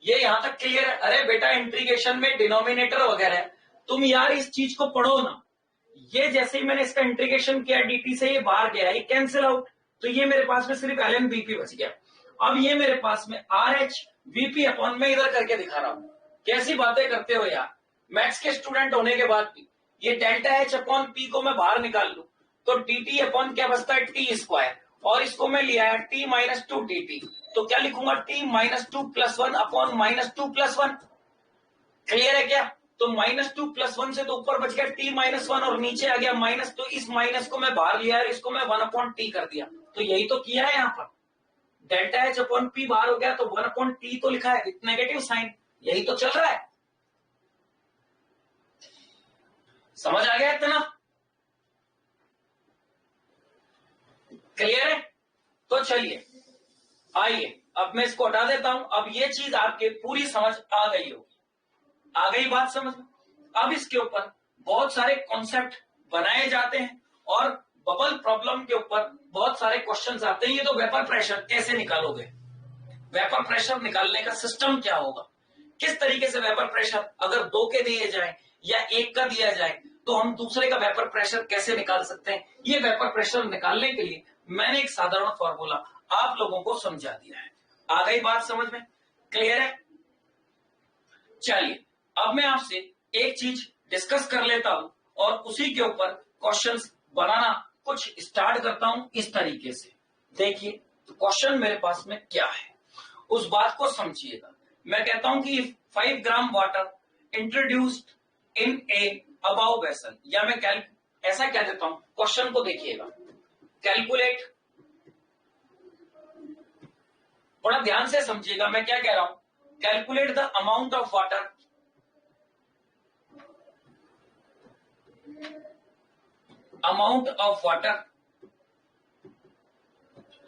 ये यहां तक क्लियर है? अरे बेटा इंटीग्रेशन में डिनोमिनेटर वगैरह है, तुम यार इस चीज को पढ़ो ना। ये जैसे ही मैंने इसका इंटीग्रेशन किया dt से, ये बाहर गया, ये कैंसिल आउट, तो ये मेरे पास में सिर्फ ln bp बच गया। अब ये मेरे पास में RH VP अपॉन में इधर करके दिखा रहा हूं। कैसी बातें करते हो यार, मैथ्स के स्टूडेंट होने के बाद भी। ये डेल्टा H अपॉन P को मैं बाहर निकाल लूं तो dt अपॉन क्या बचता है t स्क्वायर, और इसको मैं लिया है t माइनस 2 dt, तो क्या लिखूंगा t minus 2 plus 1 upon minus 2 plus 1। Clear है क्या? तो माइनस 2 प्लस 1 से तो ऊपर बच गया t माइनस 1 और नीचे आ गया माइनस, तो इस माइनस को मैं बाहर लिया है, इसको मैं 1 अपॉन t कर दिया। तो यही तो किया है यहाँ पर, डेल्टा H अपॉन P बाहर हो गया तो 1 अपॉन t तो लिखा है विथ नेगेटिव साइन। यही तो चल रहा है। समझ आ गया इतना? क्लियर है? तो चलिए आइए अब मैं इसको हटा देता हूं। अब ये चीज आपके पूरी समझ आ गई होगी। आ गई बात समझ में? अब इसके ऊपर बहुत सारे कॉन्सेप्ट बनाए जाते हैं और बबल प्रॉब्लम के ऊपर बहुत सारे क्वेश्चंस आते हैं। ये तो वेपर प्रेशर कैसे निकालोगे, वेपर प्रेशर निकालने का सिस्टम क्या होगा, किस तरीके से वेपर प्रेशर अगर 2 के दिए जाए या 1 का दिया जाए तो हम दूसरे का वेपर प्रेशर कैसे निकाल सकते हैं। ये वेपर प्रेशर निकालने के लिए मैंने एक साधारण फॉर्मूला आप लोगों को समझा दिया है। आ गई बात समझ में? क्लियर है? चलिए अब मैं आपसे एक चीज डिस्कस कर लेता हूं और उसी के ऊपर क्वेश्चंस बनाना कुछ स्टार्ट करता हूं इस तरीके से। देखिए क्वेश्चन मेरे पास में क्या है उस बात को समझिएगा। मैं कहता हूं कि 5 gram water introduced in A above vessel, या मैं ऐसा कह देता हूं, क्वेश्चन को देखिएगा। कैलकुलेट, थोड़ा ध्यान से समझिएगा मैं क्या कह रहा हूं। Calculate the amount of water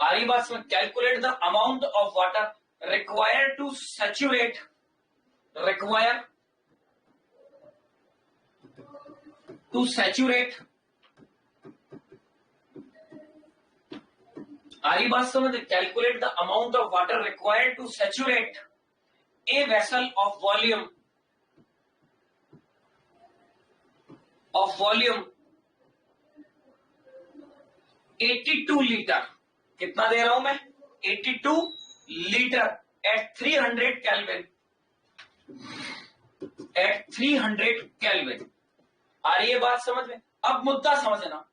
आ रही बात समझ? Calculate the amount of water required to saturate, आ रही बात समझ? Calculate the amount of water required to saturate a vessel of volume 82 litre. कितना दे रहा हूं मैं? 82 लीटर एट 300 केल्विन। आ रही है बात समझ में? अब मुद्दा समझना।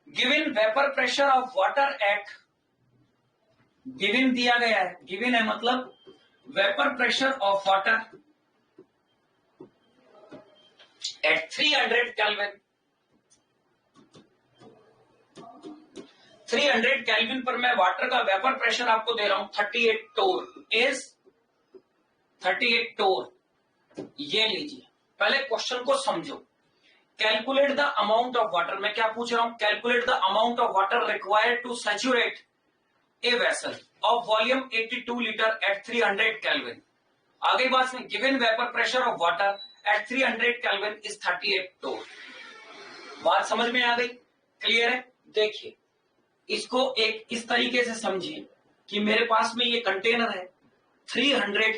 Given vapour pressure of water eight, given दिया गया है, गिवन है मतलब vapour pressure of water at 300 kelvin. 300 kelvin पर मैं वाटर का वेपर प्रेशर आपको दे रहा हूं 38 टोर, इज 38 टोर। ये लीजिए, पहले क्वेश्चन को समझो। Calculate the amount of water, मैं क्या पूछ रहा हूं? Calculate the amount of water required to saturate a vessel of volume 82 litre at 300 kelvin. आगे बात में given vapour pressure of water at 300 kelvin is 38 torr. बात समझ में आ गई? क्लियर है? देखिए इसको एक इस तरीके से समझिए कि मेरे पास में ये कंटेनर है, 300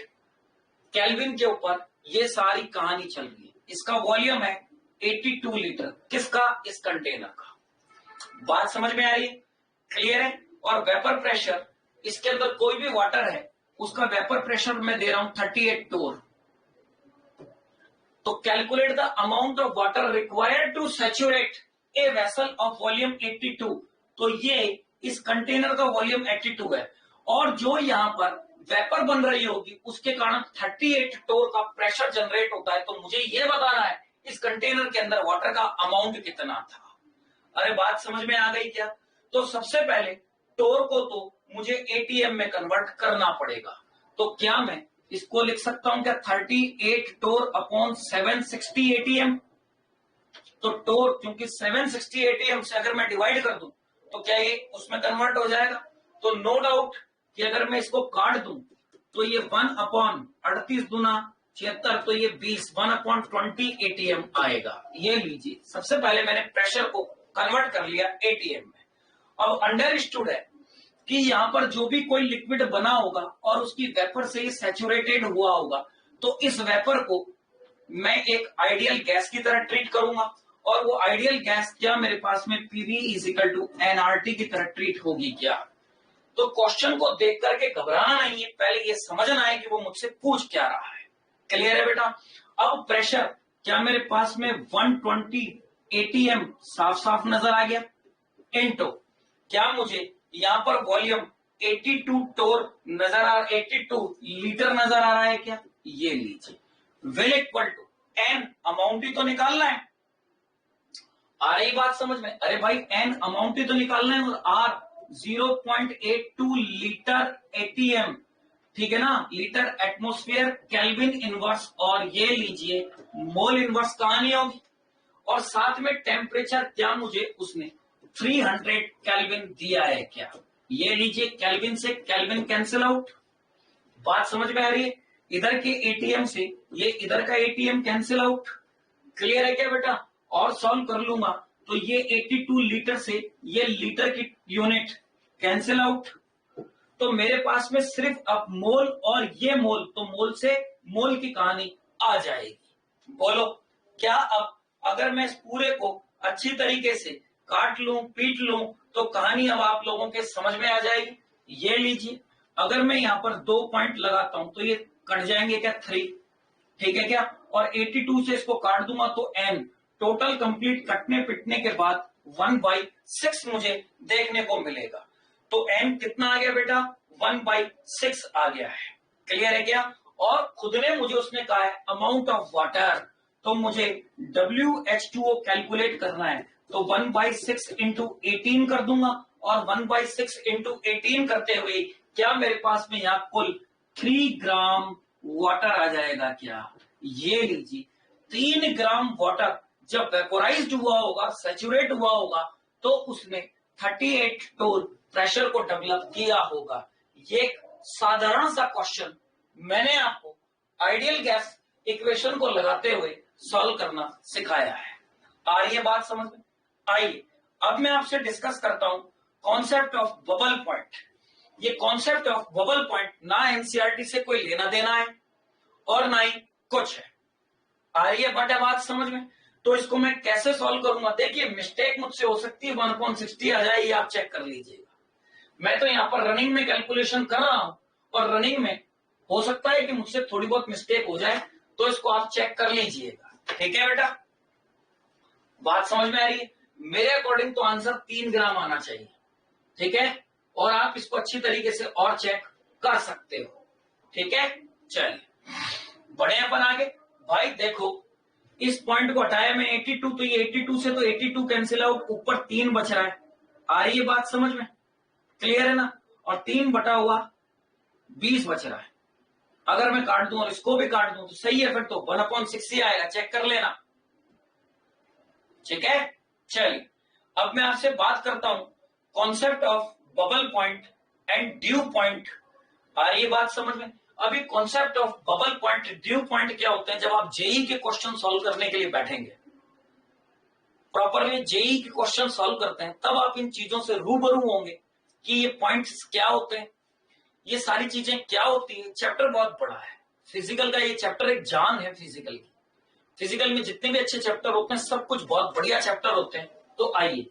केल्विन के ऊपर ये सारी कहानी चल रही है। इसका वॉल्यूम है 82 लीटर, किसका? इस कंटेनर का। बात समझ में आ रही है? क्लियर है? और वेपर प्रेशर, इसके अंदर कोई भी वाटर है उसका वेपर प्रेशर मैं दे रहा हूं 38 टोर। तो calculate the amount of water required to saturate a vessel of volume 82। तो ये इस कंटेनर का वॉल्यूम 82 है और जो यहां पर वेपर बन रही होगी उसके कारण 38 टोर का प्रेशर जनरेट होता है। तो मुझे ये बताना है इस कंटेनर के अंदर वाटर का अमाउंट कितना था। अरे बात समझ में आ गई क्या? तो सबसे पहले टोर को तो मुझे एटीएम में कन्वर्ट करना पड़ेगा। तो क्या मैं इसको लिख सकता हूं क्या 38 टोर अपॉन 760 एटीएम? तो टोर क्योंकि 760 एटीएम से अगर मैं डिवाइड कर दूं तो क्या ये उसमें कन्वर्ट हो जाएगा? तो नो डाउट कि अगर मैं इसको काट दूं तो ये 1/38 दूना 76, तो ये 20 1/20 ATM आएगा। ये लीजिए, सबसे पहले मैंने प्रेशर को कन्वर्ट कर लिया ATM में। अब अंडरस्टूड है कि यहाँ पर जो भी कोई लिक्विड बना होगा और उसकी वेपर से सैचुरेटेड हुआ होगा, तो इस वेपर को मैं एक आइडियल गैस की तरह ट्रीट करूंगा, और वो आइडियल गैस क्या मेरे पास में PV = nRT की तरह ट्रीट होगी क्या। तो क्वेश्चन को देख करके घबराना नहीं है, पहले ये समझना है कि वो मुझसे पूछ क्या रहा है। क्लियर है बेटा। अब प्रेशर क्या मेरे पास में 120 ATM साफ साफ नजर आ गया, इनटू क्या मुझे यहां पर वॉल्यूम 82 लीटर नजर आ रहा है क्या। ये लीजिए, will equal to n amount ही तो निकालना है। आ रही बात समझ में। अरे भाई n अमाउंट ही तो निकालना है, और r 0.82 लीटर ATM, ठीक है ना, लीटर एटमॉस्फेयर केल्विन इनवर्स, और ये लीजिए मोल इनवर्स कहानी होगी, और साथ में टेम्परेचर क्या मुझे उसने 300 केल्विन दिया है क्या। ये लीजिए, केल्विन से केल्विन कैंसिल आउट, बात समझ में आ रही है। इधर के ATM से ये इधर का ATM कैंसिल आउट। क्लियर है क्या बेटा। और सॉल्व कर लूंगा तो ये 82 लीटर से ये लीटर की यूनिट कैंसिल आउट, तो मेरे पास में सिर्फ अब मोल और ये मोल, तो मोल से मोल की कहानी आ जाएगी। बोलो क्या अब अगर मैं इस पूरे को अच्छी तरीके से काट लूं पीट लूं तो कहानी अब आप लोगों के समझ में आ जाएगी। ये लीजिए, अगर मैं यहाँ पर 2 पॉइंट लगाता हूं तो ये कट जाएंगे क्या 3, ठीक है क्या, और 82 से इसको काट दूंगा तो n, टोटल कंप्लीट कटने पिटने के बाद 1/6 मुझे देखने को मिलेगा। तो n कितना आ गया बेटा, 1/6 आ गया है। क्लियर है क्या। और खुद ने मुझे उसने कहा है अमाउंट ऑफ वाटर, तो मुझे WH2O कैलकुलेट करना है, तो 1/6 इंटू 18 कर दूंगा, और 1/6 इंटू 18 करते हुए क्या मेरे पास में यहाँ कुल 3 ग्राम वाटर आ जाएगा क्या। ये लीजिए, 3 ग्राम वाटर जब वेपोराइज्ड हुआ होगा, सैचुरेट हुआ होगा, तो उसने 38 टोर प्रेशर को डेवलप किया होगा। ये एक साधारण सा क्वेश्चन मैंने आपको आइडियल गैस इक्वेशन को लगाते हुए सॉल्व करना सिखाया है। आ रही है बात समझ में। आइए अब मैं आपसे डिस्कस करता हूं कॉन्सेप्ट ऑफ बबल पॉइंट। ये कॉन्सेप्ट ऑफ बबल पॉइंट ना एनसीईआरटी से कोई लेना देना है और ना ही कुछ है। आ रही है बट बात समझ में। तो इसको मैं कैसे सॉल्व करूंगा, देखिए मिस्टेक मुझसे हो सकती है, 1/60 आ जाए, ये आप चेक कर लीजिएगा। मैं तो यहाँ पर रनिंग में कैलकुलेशन कर रहा हूं, और रनिंग में हो सकता है कि मुझसे थोड़ी बहुत मिस्टेक हो जाए, तो इसको आप चेक कर लीजिएगा। ठीक है बेटा, बात समझ में आ रही है। मेरे अकॉर्डिंग तो आंसर 3 ग्राम आना चाहिए, ठीक है, और आप इसको अच्छी तरीके से और चेक कर सकते हो। ठीक है, चलिए बढ़े अपन आगे। भाई देखो, इस पॉइंट को हटाया मैं 82, तो ये 82 से तो 82 कैंसिल आउट, ऊपर 3 बच रहा है। आ रही है बात समझ में, क्लियर है ना। और 3 बटा हुआ 20 बच रहा है। अगर मैं काट दूं और इसको भी काट दूं तो सही है, फिर तो 1/6 ही आएगा, चेक कर लेना। ठीक है, चलिए अब मैं आपसे बात करता हूं concept of bubble point and dew point. आ रही है बात समझ में। अभी concept of bubble point dew point क्या होते हैं, जब आप जेई के क्वेश्चन सॉल्व करने के लिए बैठेंगे, प्रॉपरली जेई के क्वेश्चन सॉल्व करते हैं, तब आप इन चीजों से रूबरू होंगे कि ये पॉइंट्स क्या होते हैं, ये सारी चीजें क्या होती है। चैप्टर बहुत बड़ा है फिजिकल का, ये चैप्टर एक जान है फिजिकल की। फिजिकल में जितने भी अच्छे चैप्टर होते हैं सब कुछ बहुत बढ़िया चैप्टर होते हैं। तो आइए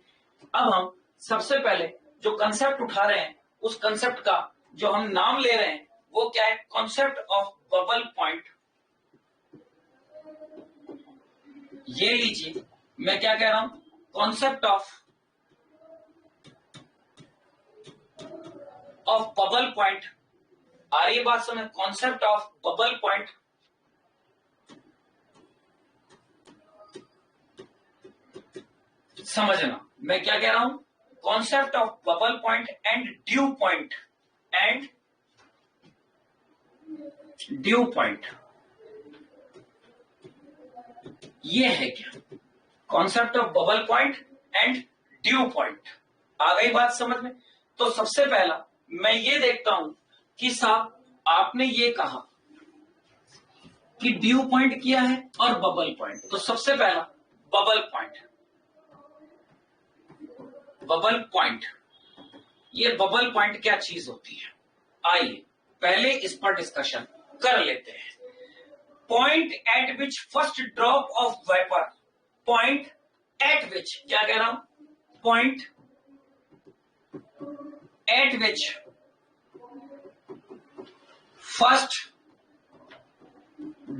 अब हम सबसे पहले जो कंसेप्ट उठा रहे हैं, उस कंसेप्ट का जो हम नाम ले रहे हैं वो क्या है, कॉन्सेप्ट ऑफ बबल पॉइंट। ये लीजिए, मैं क्या कह रहा हूं, कॉन्सेप्ट ऑफ बबल पॉइंट। आ रही है बात समझ, कॉन्सेप्ट ऑफ बबल पॉइंट। समझना मैं क्या कह रहा हूं, concept of bubble point and dew point, and dew point. ये है क्या, concept of bubble point and dew point. आ गई बात समझ में। तो सबसे पहला मैं ये देखता हूं कि साहब आपने ये कहा कि ड्यू पॉइंट क्या है और बबल पॉइंट। तो सबसे पहला बबल पॉइंट, बबल पॉइंट, ये बबल पॉइंट क्या चीज होती है, आइए पहले इस पर डिस्कशन कर लेते हैं। Point at which first drop of vapour, point at which, क्या कह रहा हूं, point at which first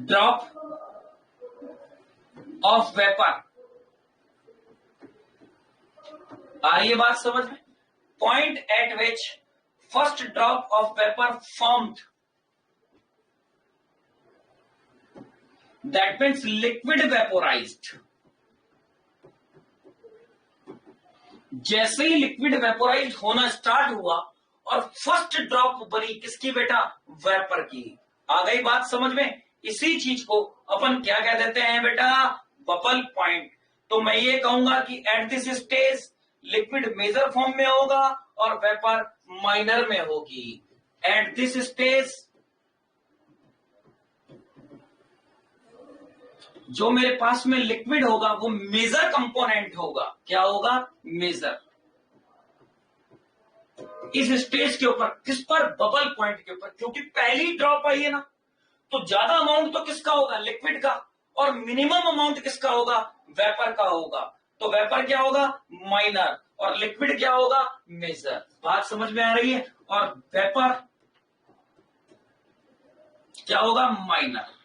drop of vapour, आ रही है बात समझ में, point at which first drop of vapour formed, that means liquid vaporised. जैसे ही लिक्विड वेपोराइज होना स्टार्ट हुआ और फर्स्ट ड्रॉप बनी किसकी बेटा, वेपर की। आ गई बात समझ में। इसी चीज को अपन क्या कह देते हैं बेटा, बबल पॉइंट। तो मैं ये कहूंगा कि at this stage liquid major form में होगा और वेपर माइनर में होगी। एट दिस स्टेज जो मेरे पास में लिक्विड होगा वो मेजर कंपोनेंट होगा। क्या होगा, मेजर। इस स्टेज के ऊपर, किस पर, बबल पॉइंट के ऊपर, क्योंकि पहली ड्रॉप आई है ना, तो ज्यादा अमाउंट तो किसका होगा, लिक्विड का, और मिनिमम अमाउंट किसका होगा, वेपर का होगा। तो वेपर क्या होगा, माइनर, और लिक्विड क्या होगा, मेजर। बात समझ में आ रही है। और वेपर क्या होगा, माइनर।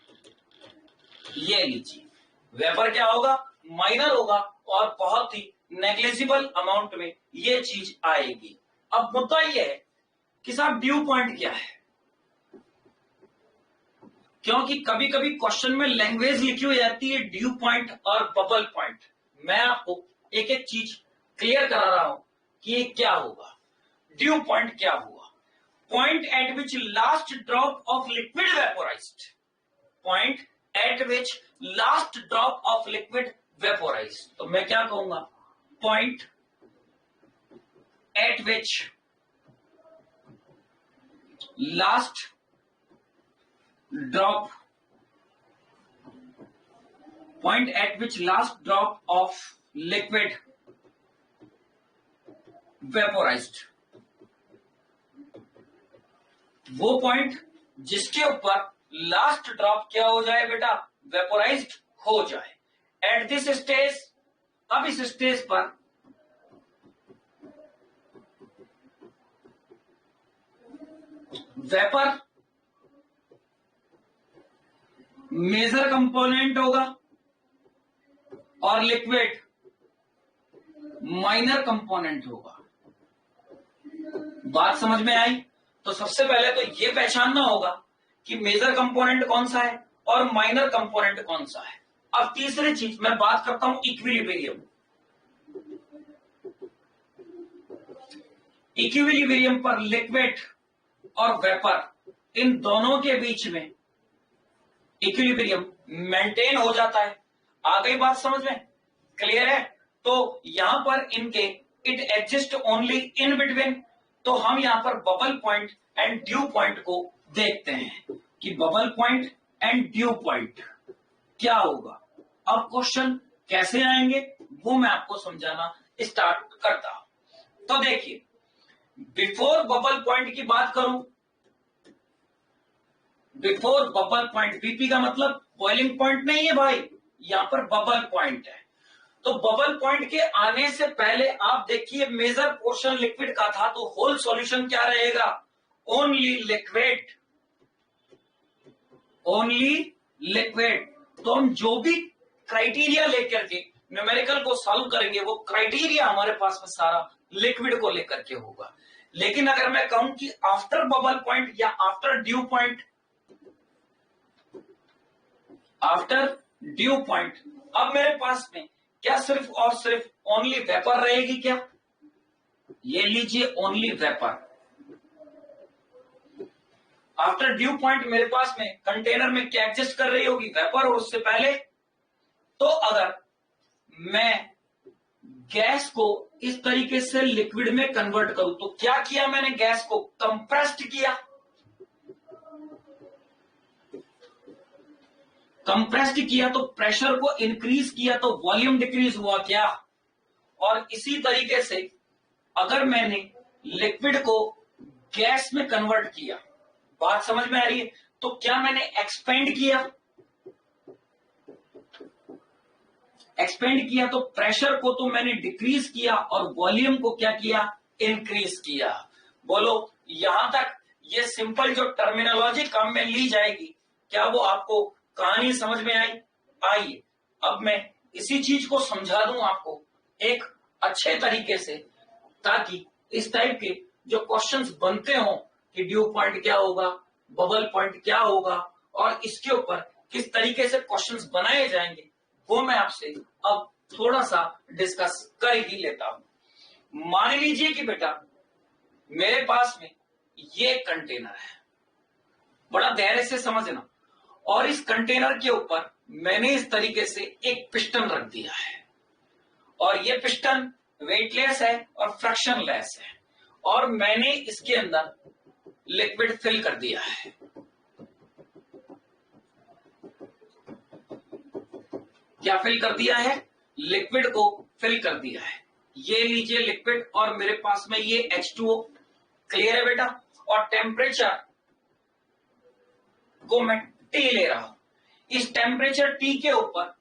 ये लीजिए, वेपर क्या होगा, माइनर होगा, और बहुत ही नेग्लिजिबल अमाउंट में ये चीज आएगी। अब मुद्दा ये है कि साहब ड्यू पॉइंट क्या है, क्योंकि कभी कभी क्वेश्चन में लैंग्वेज लिखी हुई जाती है ड्यू पॉइंट और बबल पॉइंट। मैं आपको एक एक चीज क्लियर करा रहा हूं कि ये क्या होगा। ड्यू पॉइंट क्या हुआ, point at which last drop of liquid vaporised, point at which last drop of liquid vaporised. तो मैं क्या कहूंगा, point at which last drop, point at which last drop of liquid vaporised, वो point जिसके ऊपर last drop क्या हो जाए बेटा, वेपोराइज्ड हो जाए। एट दिस स्टेज, अब इस स्टेज पर वेपर मेजर कंपोनेंट होगा और लिक्विड माइनर कंपोनेंट होगा। बात समझ में आई। तो सबसे पहले तो ये पहचानना होगा कि मेजर कंपोनेंट कौन सा है और माइनर कंपोनेंट कौन सा है। अब तीसरी चीज मैं बात करता हूं इक्विलिब्रियम। इक्विलिब्रियम पर लिक्विड और वेपर, इन दोनों के बीच में इक्विलिब्रियम मेंटेन हो जाता है। आ गई बात समझ में, क्लियर है। तो यहां पर इनके it exist only in between. तो हम यहां पर bubble point and dew point को देखते हैं कि bubble point and dew point क्या होगा। अब क्वेश्चन कैसे आएंगे वो मैं आपको समझाना स्टार्ट करता हूं। तो देखिए, बिफोर बबल पॉइंट की बात करूं, बिफोर बबल पॉइंट, बीपी का मतलब बॉइलिंग पॉइंट नहीं है भाई, यहां पर बबल पॉइंट है। तो बबल पॉइंट के आने से पहले आप देखिए मेजर पोर्शन लिक्विड का था, तो होल सॉल्यूशन क्या रहेगा, ओनली लिक्विड, ओनली लिक्विड। तो हम जो भी क्राइटेरिया लेकर के न्यूमेरिकल को सॉल्व करेंगे वो क्राइटेरिया हमारे पास में सारा लिक्विड को लेकर के होगा। लेकिन अगर मैं कहूं कि आफ्टर बबल पॉइंट या after due point, after due point, अब मेरे पास में क्या सिर्फ और सिर्फ ओनली वेपर रहेगी क्या, ये लीजिए only vapour. After due point मेरे पास में कंटेनर में क्या एग्जिस्ट कर रही होगी, वेपर। और उससे पहले तो अगर मैं गैस को इस तरीके से लिक्विड में कन्वर्ट करूं, तो क्या किया मैंने, गैस को कंप्रेस्ड किया। कंप्रेस्ड किया तो प्रेशर को इंक्रीज किया तो वॉल्यूम डिक्रीज हुआ क्या। और इसी तरीके से अगर मैंने लिक्विड को गैस में कन्वर्ट किया, बात समझ में आ रही है, तो क्या मैंने एक्सपेंड किया, एक्सपेंड किया तो प्रेशर को तो मैंने डिक्रीज किया और वॉल्यूम को क्या किया, इंक्रीज किया। बोलो यहां तक ये सिंपल जो टर्मिनोलॉजी काम में ली जाएगी, क्या वो आपको कहानी समझ में आई? आइए अब मैं इसी चीज को समझा दूं आपको एक अच्छे तरीके से, ताकि इस टाइप के जो क्वेश्चंस बनते हो कि ड्यू पॉइंट क्या होगा, बबल पॉइंट क्या होगा और इसके ऊपर किस तरीके से क्वेश्चंस बनाए जाएंगे, वो मैं आपसे अब थोड़ा सा डिस्कस कर ही लेता हूं। मान लीजिए कि बेटा मेरे पास में ये कंटेनर है, बड़ा धैर्य से समझना, और इस कंटेनर के ऊपर मैंने इस तरीके से एक पिस्टन रख दिया है और ये पिस्टन वेटलेस है और फ्रिक्शनलेस है और मैंने इसके अंदर लिक्विड फिल कर दिया है। क्या फिल कर दिया है? लिक्विड को फिल कर दिया है। ये लीजिए लिक्विड और मेरे पास में ये H2O, क्लियर है बेटा। और टेम्परेचर को मैं T ले रहा हूं। इस टेम्परेचर T के ऊपर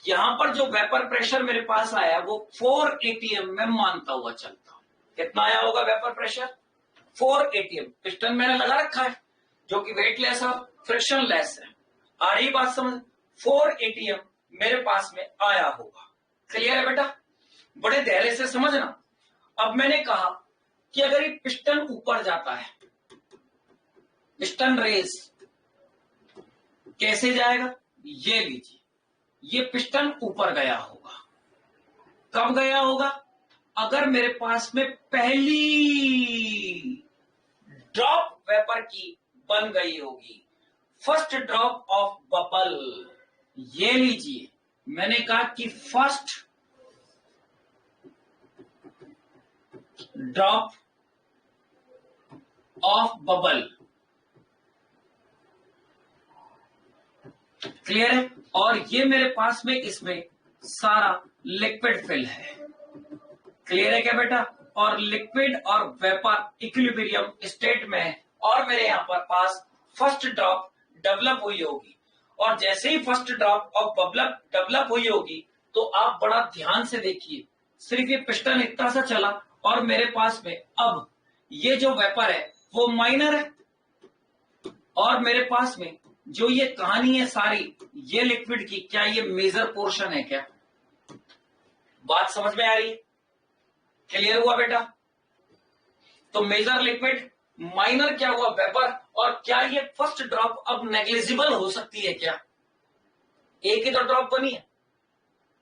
यहां पर जो वेपर प्रेशर मेरे पास आया वो 4 atm में मानता हुआ चलता हूं। कितना आया होगा वेपर प्रेशर? 4 atm। पिस्टन मैंने लगा रखा है जो कि वेटलेस और फ्रिक्शनलेस है। आ रही बात समझ? 4 atm मेरे पास में आया होगा। क्लियर है बेटा? बड़े धैर्य से समझना। अब मैंने कहा कि अगर ये पिस्टन ऊपर जाता है, पिस्टन रेस कैसे जाएगा? ये लीजिए, ये पिस्टन ऊपर गया होगा। कब गया होगा? अगर मेरे पास में पहली ड्रॉप वेपर की बन गई होगी, फर्स्ट ड्रॉप ऑफ बबल। ये लीजिए, मैंने कहा कि first drop of bubble, clear है। और ये मेरे पास में इसमें सारा लिक्विड फिल है, क्लियर है क्या बेटा? और लिक्विड और वेपर इक्विलिब्रियम स्टेट में है और मेरे यहां पर पास फर्स्ट ड्रॉप डेवलप हुई होगी। और जैसे ही first drop of bubble develop हुई होगी तो आप बड़ा ध्यान से देखिए, सिर्फ ये पिस्टन इतना सा चला और मेरे पास में अब ये जो वेपर है वो माइनर है और मेरे पास में जो ये कहानी है सारी ये लिक्विड की, क्या ये मेजर पोर्शन है क्या? बात समझ में आ रही है? क्लियर हुआ बेटा? तो मेजर लिक्विड, माइनर क्या हुआ वेपर, और क्या ये फर्स्ट ड्रॉप अब नेग्लिजिबल हो सकती है क्या? एक ही तो ड्रॉप बनी है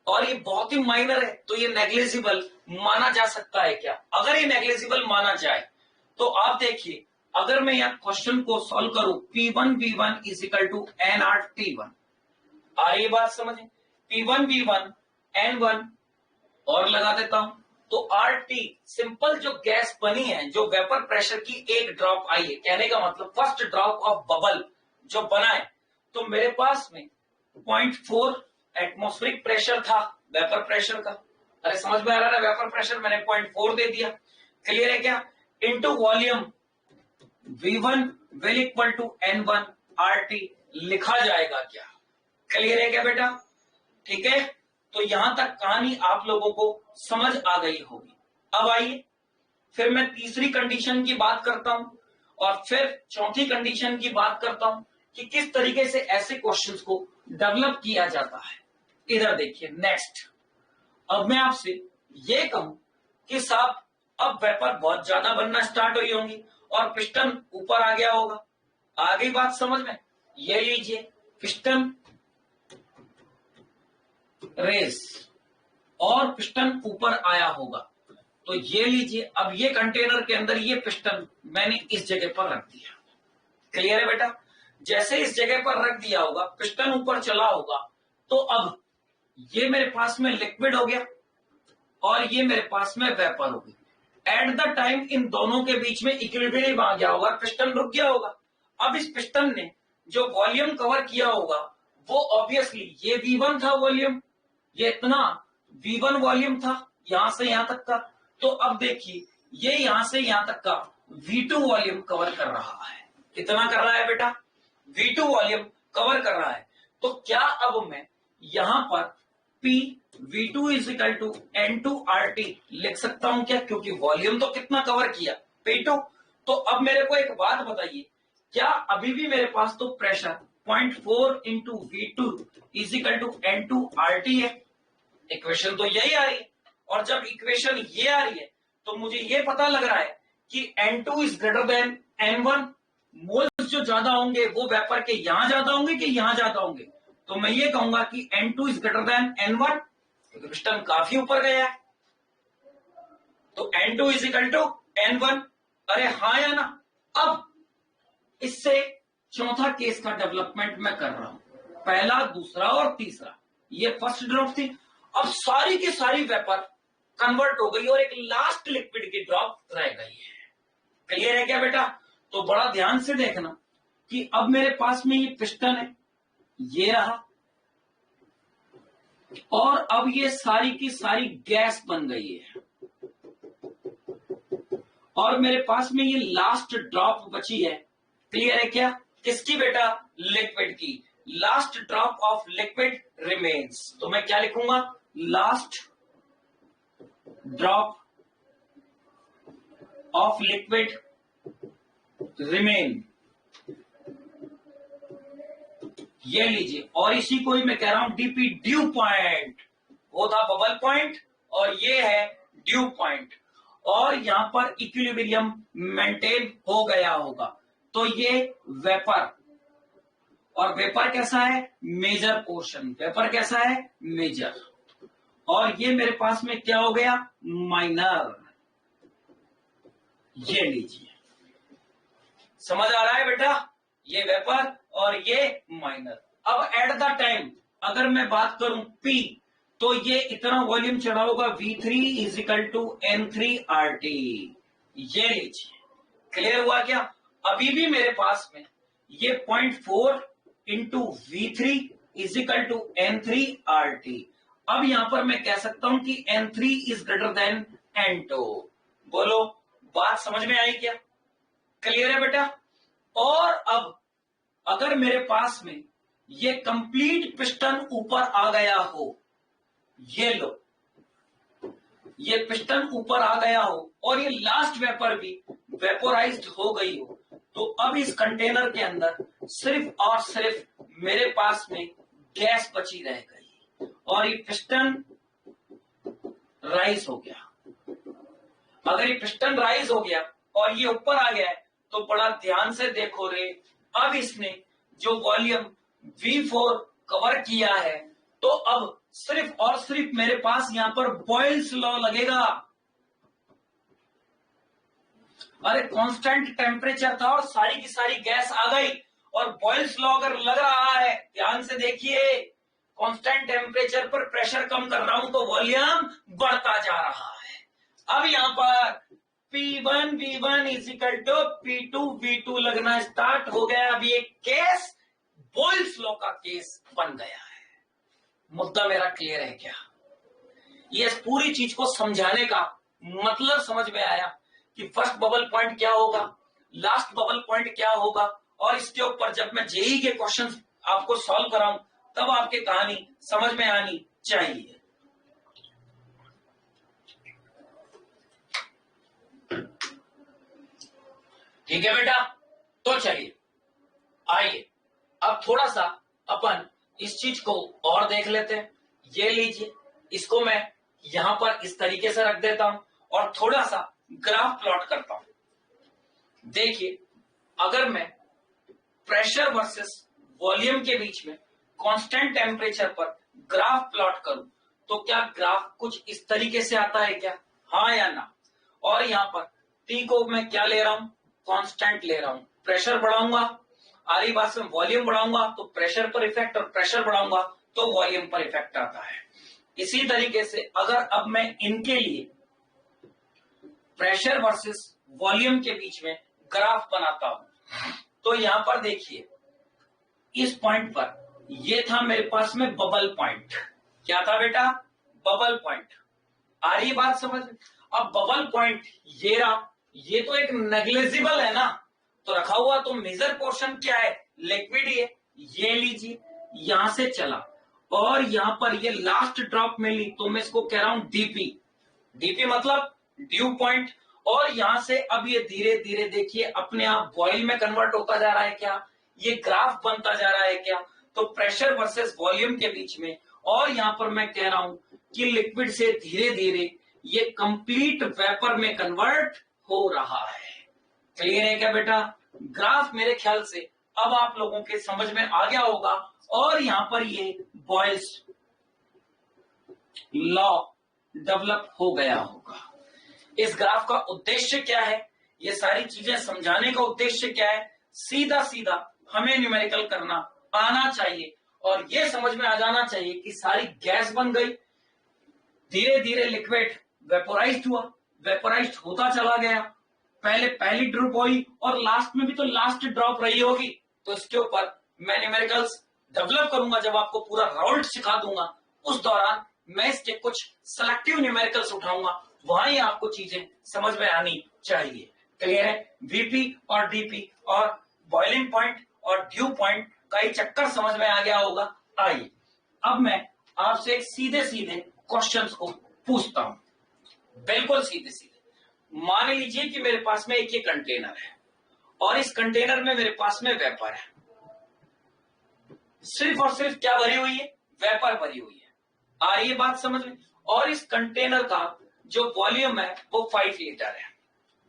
और ये बहुत ही माइनर है, तो ये नेग्लिजिबल माना जा सकता है क्या? अगर ये नेग्लिजिबल माना जाए तो आप देखिए, अगर मैं यहां क्वेश्चन को सॉल्व करूं, P1 V1 is equal to nRT1, आ रही बात समझे? P1 V1 N1 और लगा देता हूं तो RT सिंपल जो गैस बनी है, जो वेपर प्रेशर की एक ड्रॉप आई है, कहने का मतलब फर्स्ट ड्रॉप ऑफ बबल जो बना है, तो मेरे पास में 0.4 एटमॉस्फेरिक प्रेशर था वेपर प्रेशर का। अरे समझ में आ रहा है? वेपर प्रेशर मैंने 0.4 दे दिया, क्लियर है क्या? Into volume V1 will equal to N1 RT लिखा जाएगा क्या? क्लियर है क्या बेटा? ठीक है, तो यहां तक कहानी आप लोगों को समझ आ गई होगी। अब आइए फिर मैं तीसरी कंडीशन की बात करता हूं और फिर चौथी कंडीशन की बात करता हूं कि किस तरीके से ऐसे क्वेश्चंस को डेवलप किया जाता है। इधर देखिए नेक्स्ट, अब मैं आपसे ये कहूं कि साहब अब वेपर बहुत ज्यादा बनना स्टार्ट हुई होंगी और पिस्टन ऊपर आ गया होगा। आ गई बात समझ में? ये लीजिए पिस्टन रेस और पिस्टन ऊपर आया होगा, तो ये लीजिए, अब ये कंटेनर के अंदर ये पिस्टन मैंने इस जगह पर रख दिया, क्लियर है बेटा? जैसे इस जगह पर रख दिया होगा, पिस्टन ऊपर चला होगा, तो अब ये मेरे पास में लिक्विड हो गया और ये मेरे पास में वेपर हो गई। एट द टाइम इन दोनों के बीच में इक्विलिब्रियम आ गया होगा, पिस्टन रुक गया होगा। अब इस पिस्टन ने जो वॉल्यूम कवर किया होगा वो ऑब्वियसली ये V1 था वॉल्यूम, ये इतना V1 वॉल्यूम था यहां से यहां तक का। तो अब देखिए ये यहां से यहां तक का V2 वॉल्यूम कवर कर रहा है। कितना कर रहा है बेटा? V2 वॉल्यूम कवर कर रहा है। तो क्या अब मैं यहां पर P V2 is equal to N2RT लिख सकता हूं क्या? क्योंकि वॉल्यूम तो कितना कवर किया? P2। तो अब मेरे को एक बात बताइए, क्या अभी भी मेरे पास तो pressure 0.4 into V2 is equal to N2RT है? इक्वेशन तो यही आ रही है। और जब इक्वेशन ये आ रही है तो मुझे ये पता लग रहा है कि N2 is greater than N1। Moles जो ज्यादा होंगे वो वेपर के यहां ज्यादा होंगे कि यहां ज्यादा होंगे? तो मैं ये कहूंगा कि N2 is greater than N1, क्योंकि पिस्टन काफी ऊपर गया है। तो N2 is equal to N1। अरे हाँ या ना? अब इससे चौथा केस का डेवलपमेंट मैं कर रहा हूं, पहला, दूसरा और तीसरा। ये फर्स्ट ड्रॉप थी। अब सारी की सारी वेपर कन्वर्ट हो गई और एक लास्ट लिक्विड की ड्रॉप रह गई है। क्लियर है क्या बेटा? तो बड़ा ध्यान से देखना कि अब मेरे पास में ये पिस्टन है, ये रहा, और अब ये सारी की सारी गैस बन गई है, और मेरे पास में ये लास्ट ड्रॉप बची है। क्लियर है क्या? किसकी बेटा? लिक्विड की। Last drop of liquid remains. तो मैं क्या लिखूंगा? Last drop of liquid remain. ये लीजिए, और इसी को ही मैं कह रहा हूं डीपी, ड्यू पॉइंट। वो था बबल पॉइंट और ये है ड्यू पॉइंट, और यहां पर इक्विलिब्रियम मेंटेन हो गया होगा। तो ये वेपर, और वेपर कैसा है? Major portion. वेपर कैसा है? मेजर। और ये मेरे पास में क्या हो गया? माइनर। ये लीजिए, समझ आ रहा है बेटा? ये वेपर और ये माइनर। अब एट द टाइम अगर मैं बात करूं P, तो ये इतना वॉल्यूम चढ़ा होगा V3 is equal to N3RT। ये लीजिए, क्लियर हुआ क्या? अभी भी मेरे पास में ये 0.4 into V3 is equal to N3RT। अब यहां पर मैं कह सकता हूं कि N3 is greater than N2। बोलो, बात समझ में आई क्या? क्लियर है बेटा? और अब अगर मेरे पास में ये कंप्लीट पिस्टन ऊपर आ गया हो, ये लो, ये पिस्टन ऊपर आ गया हो और ये लास्ट वेपर भी वेपोराइज्ड हो गई हो, तो अब इस कंटेनर के अंदर सिर्फ और सिर्फ मेरे पास में गैस बची रह गई और ये पिस्टन राइज हो गया। अगर ये पिस्टन राइज हो गया और ये ऊपर आ गया है तो बड़ा ध्यान से देखो रे, अब इसने जो वॉल्यूम V4 कवर किया है, तो अब सिर्फ और सिर्फ मेरे पास यहां पर बॉयल्स लॉ लगेगा। अरे कांस्टेंट टेम्परेचर था और सारी की सारी गैस आ गई, और बॉयल्स लॉ अगर लग रहा है, ध्यान से देखिए, कांस्टेंट टेम्परेचर पर प्रेशर कम कर रहा हूं तो वॉल्यूम बढ़ता जा रहा है। अब यहां पर P1 V1 is equal to P2 V2 लगना स्टार्ट हो गया। अभी एक केस बॉयल्स लॉ का केस बन गया है। मुद्दा मेरा क्लियर है क्या? ये पूरी चीज को समझाने का मतलब समझ में आया कि फर्स्ट बबल पॉइंट क्या होगा, लास्ट बबल पॉइंट क्या होगा, और इसके ऊपर जब मैं जेई के क्वेश्चंस आपको सॉल्व कराऊं तब आपकी कहानी समझ में आनी चाहिए। ठीक है बेटा? तो चलिए, आइए अब थोड़ा सा अपन इस चीज को और देख लेते हैं। ये लीजिए, इसको मैं यहां पर इस तरीके से रख देता हूं और थोड़ा सा ग्राफ प्लॉट करता हूं। देखिए, अगर मैं प्रेशर वर्सेस वॉल्यूम के बीच में कांस्टेंट टेम्परेचर पर ग्राफ प्लॉट करूं तो क्या ग्राफ कुछ इस तरीके से आता है क्या? हाँ या ना? और यहां पर T को मैं क्या ले रहा हूं? कांस्टेंट ले रहा हूं। प्रेशर बढ़ाऊंगा, आ रही बात में, वॉल्यूम बढ़ाऊंगा तो प्रेशर पर इफेक्ट, और प्रेशर बढ़ाऊंगा तो वॉल्यूम पर इफेक्ट आता है। इसी तरीके से अगर अब मैं इनके लिए प्रेशर वर्सेस वॉल्यूम के बीच में ग्राफ बनाता हूं तो यहां पर देखिए, इस पॉइंट पर ये था मेरे पास में बबल पॉइंट। क्या था बेटा? Bubble point. आ रही बात समझ में? अब बबल पॉइंट ये रहा, ये तो एक नेग्लिजिबल है ना, तो रखा हुआ तो मेजर पोर्शन क्या है? लिक्विड ही है। ये लीजिए, यहां से चला और यहां पर ये लास्ट ड्रॉप मिली, तो मैं इसको कह रहा हूं डीपी। डीपी मतलब ड्यू पॉइंट। और यहां से अब ये धीरे धीरे देखिए अपने आप बॉइल में कन्वर्ट होता जा रहा है क्या? ये ग्राफ बनता जा रहा है क्या? तो प्रेशर वर्सेस वॉल्यूम के बीच में। और यहां पर मैं कह रहा हूं कि लिक्विड से धीरे धीरे ये कंप्लीट वेपर में कन्वर्ट हो रहा है। क्लियर है क्या बेटा? ग्राफ मेरे ख्याल से अब आप लोगों के समझ में आ गया होगा। और यहां पर ये बॉयल्स लॉ डेवलप हो गया होगा। इस ग्राफ का उद्देश्य क्या है? ये सारी चीजें समझाने का उद्देश्य क्या है? सीधा सीधा हमें न्यूमेरिकल करना आना चाहिए और ये समझ में आ जाना चाहिए कि सारी गैस बन गई, धीरे धीरे लिक्विड वेपोराइज्ड हुआ, वेपोराइज्ड होता चला गया, पहले पहली ड्रॉप हुई और लास्ट में भी तो लास्ट ड्रॉप रही होगी। तो इसके ऊपर मैं न्यूमेरिकल्स डेवलप करूंगा, जब आपको पूरा राउंड सिखा दूंगा उस दौरान मैं इसके कुछ सिलेक्टिव न्यूमेरिकल्स उठाऊंगा, वहां ही आपको चीजें समझ में आनी चाहिए। क्लियर है? वीपी और डीपी और बॉइलिंग पॉइंट और ड्यू पॉइंट का ही चक्कर समझ में आ गया होगा। आइए अब मैं आपसे एक सीधे सीधे क्वेश्चंस को पूछता हूं, बिल्कुल सीधे सीधे। मान लीजिए कि मेरे पास में एक ये कंटेनर है और इस कंटेनर में मेरे पास में वेपर है। सिर्फ और सिर्फ क्या भरी हुई है? वेपर भरी हुई है। आ रही है बात समझ में? और इस कंटेनर का जो वॉल्यूम है वो 5 लीटर है।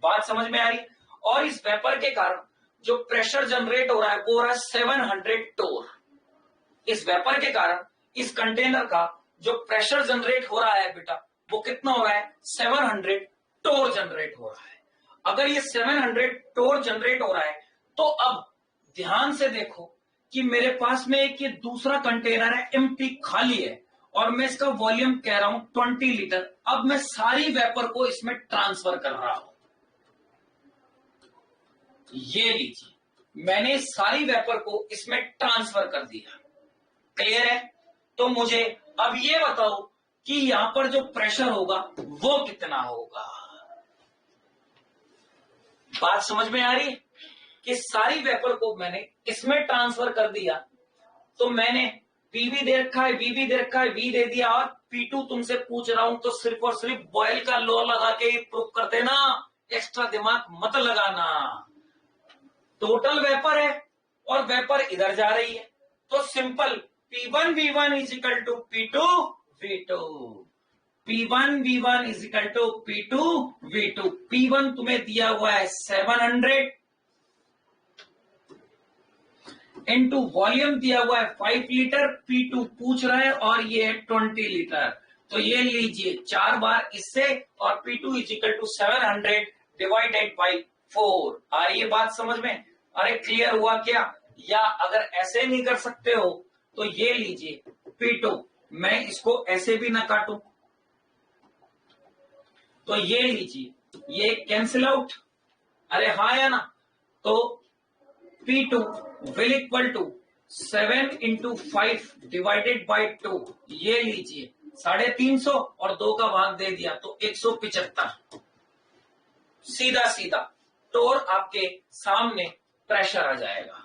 बात समझ में आ रही है? और इस वेपर के कारण जो प्रेशर जनरेट हो रहा है वो हो रहा है 700 टोर। इस वेपर के कारण इस कंटेनर का जो प्रेशर जनरेट हो रहा है बेटा वो कितना हो रहा है? 700 टोर जनरेट हो रहा है। अगर ये 700 टोर जनरेट हो रहा है तो अब ध्यान से देखो कि मेरे पास में एक ये दूसरा कंटेनर है, एम्प्टी खाली है, और मैं इसका वॉल्यूम कह रहा हूं 20 लीटर। अब मैं सारी वेपर को इसमें ट्रांसफर कर रहा हूं। ये लीजिए, मैंने सारी वेपर को इसमें ट्रांसफर कर दिया। क्लियर है? तो मुझे अब ये बताओ कि यहां पर जो प्रेशर होगा वो कितना होगा? बात समझ में आ रही है कि सारी वेपर को मैंने इसमें ट्रांसफर कर दिया, तो मैंने पीवी दे रखा है, वी भी दे रखा है, वी दे दिया, और P2 तुमसे पूछ रहा हूं तो सिर्फ और सिर्फ बॉयल का लॉ लगा के प्रूफ कर देना, एक्स्ट्रा दिमाग मत लगाना। टोटल वेपर है और वेपर इधर जा रही है, तो simple P1 V1 is equal to P2 V2। P1 V1 is equal to P2 V2। P1 तुम्हें दिया हुआ है 700 इनटू वॉल्यूम दिया हुआ है 5 लीटर, P2 पूछ रहा है और ये है 20 लीटर। तो ये लीजिए 4 बार इससे, और P2 is equal to 700 divided by 4। आ रही है बात समझ में? अरे क्लियर हुआ क्या? या अगर ऐसे नहीं कर सकते हो तो ये लीजिए P2, मैं इसको ऐसे भी ना काटूं तो ये लीजिए, ये कैंसिल आउट। अरे हाँ या ना? तो P2 will equal to 7 into 5 divided by 2। ये लीजिए 350 और 2 का भाग दे दिया तो 175। सीधा सीधा टोर आपके सामने प्रेशर आ जाएगा।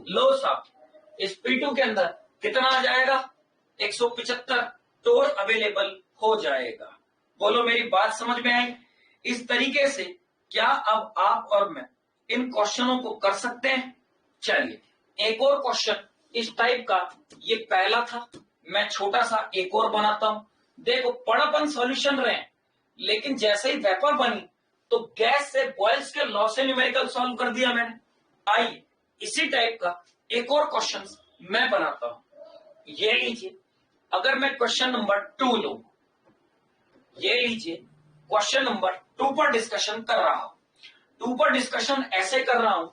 लो साहब, इस P2 के अंदर कितना आ जाएगा? 175 टोर अवेलेबल हो जाएगा। बोलो मेरी बात समझ में आई? इस तरीके से क्या अब आप और मैं इन क्वेश्चनों को कर सकते हैं? चलिए एक और क्वेश्चन इस टाइप का, ये पहला था, मैं छोटा सा एक और बनाता हूं। देखो बड़ापन सॉल्यूशन रहे, लेकिन जैसे ही वेपर बनी तो गैस से बॉयल्स के लॉ से न्यूमेरिकल सॉल्व कर दिया मैंने। आइए इसी टाइप का एक और क्वेश्चन मैं बनाता हूं। ये लीजिए, अगर मैं क्वेश्चन नंबर 2 लूं, ये लीजिए क्वेश्चन नंबर 2 पर डिस्कशन कर रहा हूं। 2 पर डिस्कशन ऐसे कर रहा हूं,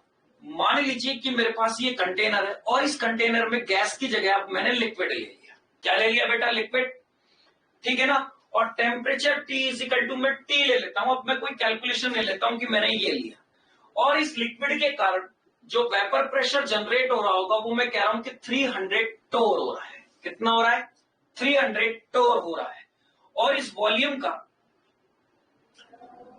मान लीजिए कि मेरे पास ये कंटेनर है और इस कंटेनर में गैस की जगह अब मैंने लिक्विड ले लिया। क्या ले लिया बेटा? लिक्विड। ठीक है ना? और temperature T is equal to, मैं T ले लेता हूं। अब मैं कोई कैलकुलेशन ले लेता हूं कि मैंने ये लिया, और इस लिक्विड के कारण जो वेपर प्रेशर जनरेट हो रहा होगा वो मैं कह रहा हूं कि 300 टोर हो रहा है। कितना हो रहा है? 300 टोर हो रहा है। और इस वॉल्यूम का,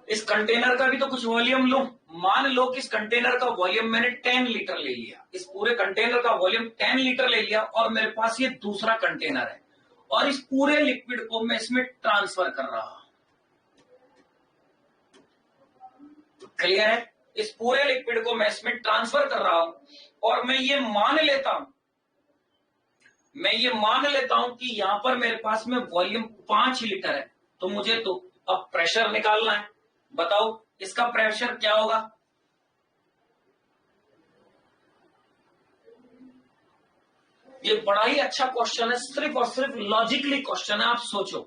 इस कंटेनर का भी तो कुछ वॉल्यूम लूं। मान लो कि इस कंटेनर का वॉल्यूम मैंने 10 लीटर ले लिया, इस पूरे कंटेनर का वॉल्यूम 10 लीटर ले लिया और मेरे पास ये दूसरा कंटेनर है और इस पूरे लिक्विड को मैं इसमें ट्रांसफर कर रहा हूं। क्लियर है? इस पूरे लिक्विड को मैं इसमें ट्रांसफर कर रहा हूं और मैं ये मान लेता हूं कि यहां पर मेरे पास में वॉल्यूम 5 लीटर है। तो मुझे तो अब प्रेशर निकालना है। बताओ इसका प्रेशर क्या होगा? ये बड़ा ही अच्छा क्वेश्चन है, सिर्फ और सिर्फ लॉजिकली क्वेश्चन है। आप सोचो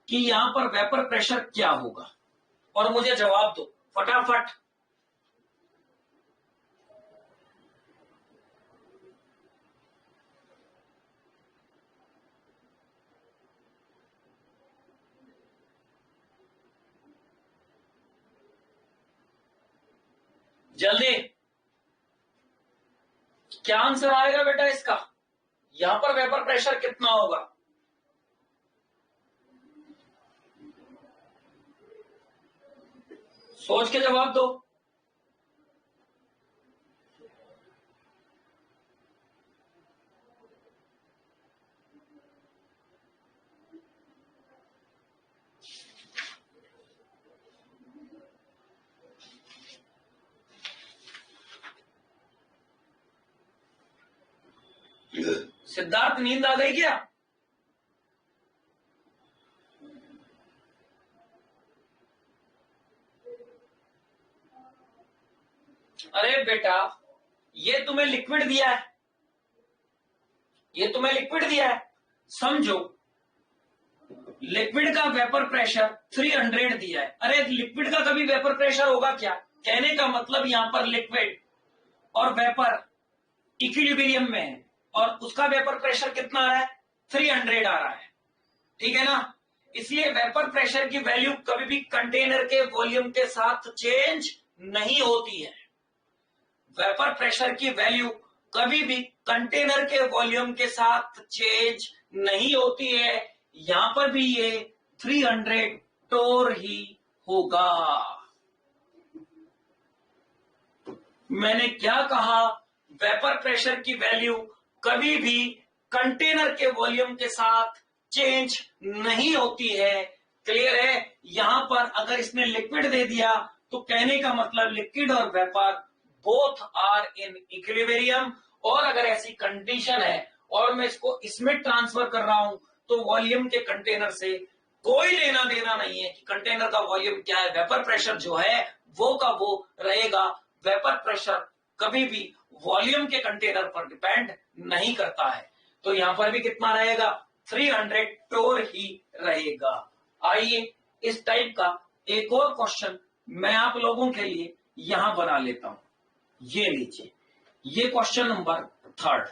कि यहां पर वेपर प्रेशर क्या होगा और मुझे जवाब दो फटाफट। जल्दी, क्या आंसर आएगा बेटा इसका? यहां पर वेपर प्रेशर कितना होगा? सोच के जवाब दो। सिद्धार्थ नींद आ गई क्या? अरे बेटा, ये तुम्हें लिक्विड दिया है, समझो लिक्विड का वेपर प्रेशर 300 दिया है। अरे लिक्विड का कभी वेपर प्रेशर होगा क्या? कहने का मतलब यहां पर लिक्विड और वेपर इक्विलिब्रियम में है और उसका वेपर प्रेशर कितना आ रहा है? 300 आ रहा है। ठीक है ना? इसलिए वेपर प्रेशर की वैल्यू कभी भी कंटेनर के वॉल्यूम के साथ चेंज नहीं होती है। वेपर प्रेशर की वैल्यू कभी भी कंटेनर के वॉल्यूम के साथ चेंज नहीं होती है। यहां पर भी ये 300 टोर ही होगा। मैंने क्या कहा? वेपर प्रेशर की वैल्यू कभी भी कंटेनर के वॉल्यूम के साथ चेंज नहीं होती है। क्लियर है? यहां पर अगर इसने लिक्विड दे दिया तो कहने का मतलब लिक्विड और vapour both are in equilibrium. और अगर ऐसी कंडीशन है और मैं इसको इसमें ट्रांसफर कर रहा हूं तो वॉल्यूम के कंटेनर से कोई लेना देना नहीं है कि कंटेनर का वॉल्यूम क्या है। वेपर प्रेशर जो है वो का वो रहेगा। वेपर प्रेशर कभी भी वॉल्यूम के कंटेनर पर डिपेंड नहीं करता है। तो यहां पर भी कितना रहेगा? 300 टोर ही रहेगा। आइए इस टाइप का एक और क्वेश्चन मैं आप लोगों के लिए यहां बना लेता हूं। ये लीजिए, ये क्वेश्चन नंबर 3।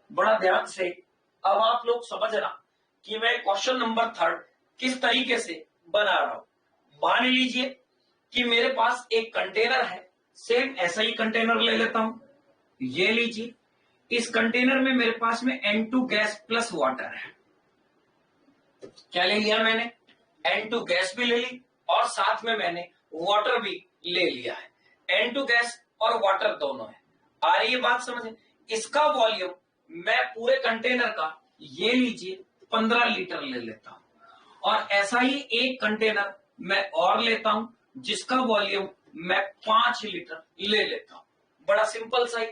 बड़ा ध्यान से अब आप लोग समझना कि मैं क्वेश्चन नंबर 3 किस तरीके से बना रहा हूं। मान लीजिए कि मेरे पास एक कंटेनर है, सेम ऐसा ही कंटेनर ले लेता हूं। ये लीजिए, इस कंटेनर में मेरे पास में N2 गैस प्लस वाटर है। क्या ले लिया मैंने? N2 गैस भी ले ली और साथ में मैंने वाटर भी ले लिया है। N2 गैस और वाटर दोनों है। आ रही है बात समझ? इसका वॉल्यूम मैं पूरे कंटेनर का, ये लीजिए, 15 लीटर ले लेता हूं और ऐसा ही एक कंटेनर मैं और लेता हूं जिसका वॉल्यूम मैं 5 लीटर ले लेता हूं। बड़ा सिंपल सा ही,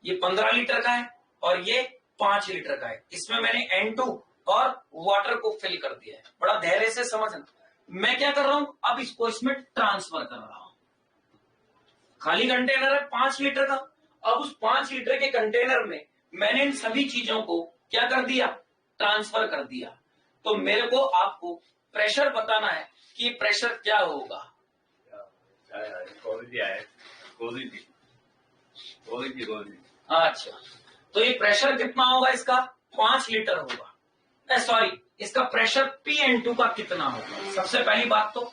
ये 15 लीटर का है और ये 5 लीटर का है। इसमें मैंने N2 और वाटर को फिल कर दिया है। बड़ा धैर्य से समझना। मैं क्या कर रहा हूं? अब इसको इसमें ट्रांसफर कर रहा हूं। खाली कंटेनर है 5 लीटर का। अब उस 5 लीटर के कंटेनर में मैंने इन सभी चीजों को क्या कर दिया? ट्रांसफर कर दिया। तो मेरे को आपको प्रेशर बताना है कि प्रेशर क्या होगा। अच्छा, तो ये प्रेशर कितना होगा इसका? 5 लीटर होगा। सॉरी, इसका प्रेशर P/2 का कितना होगा? सबसे पहली बात तो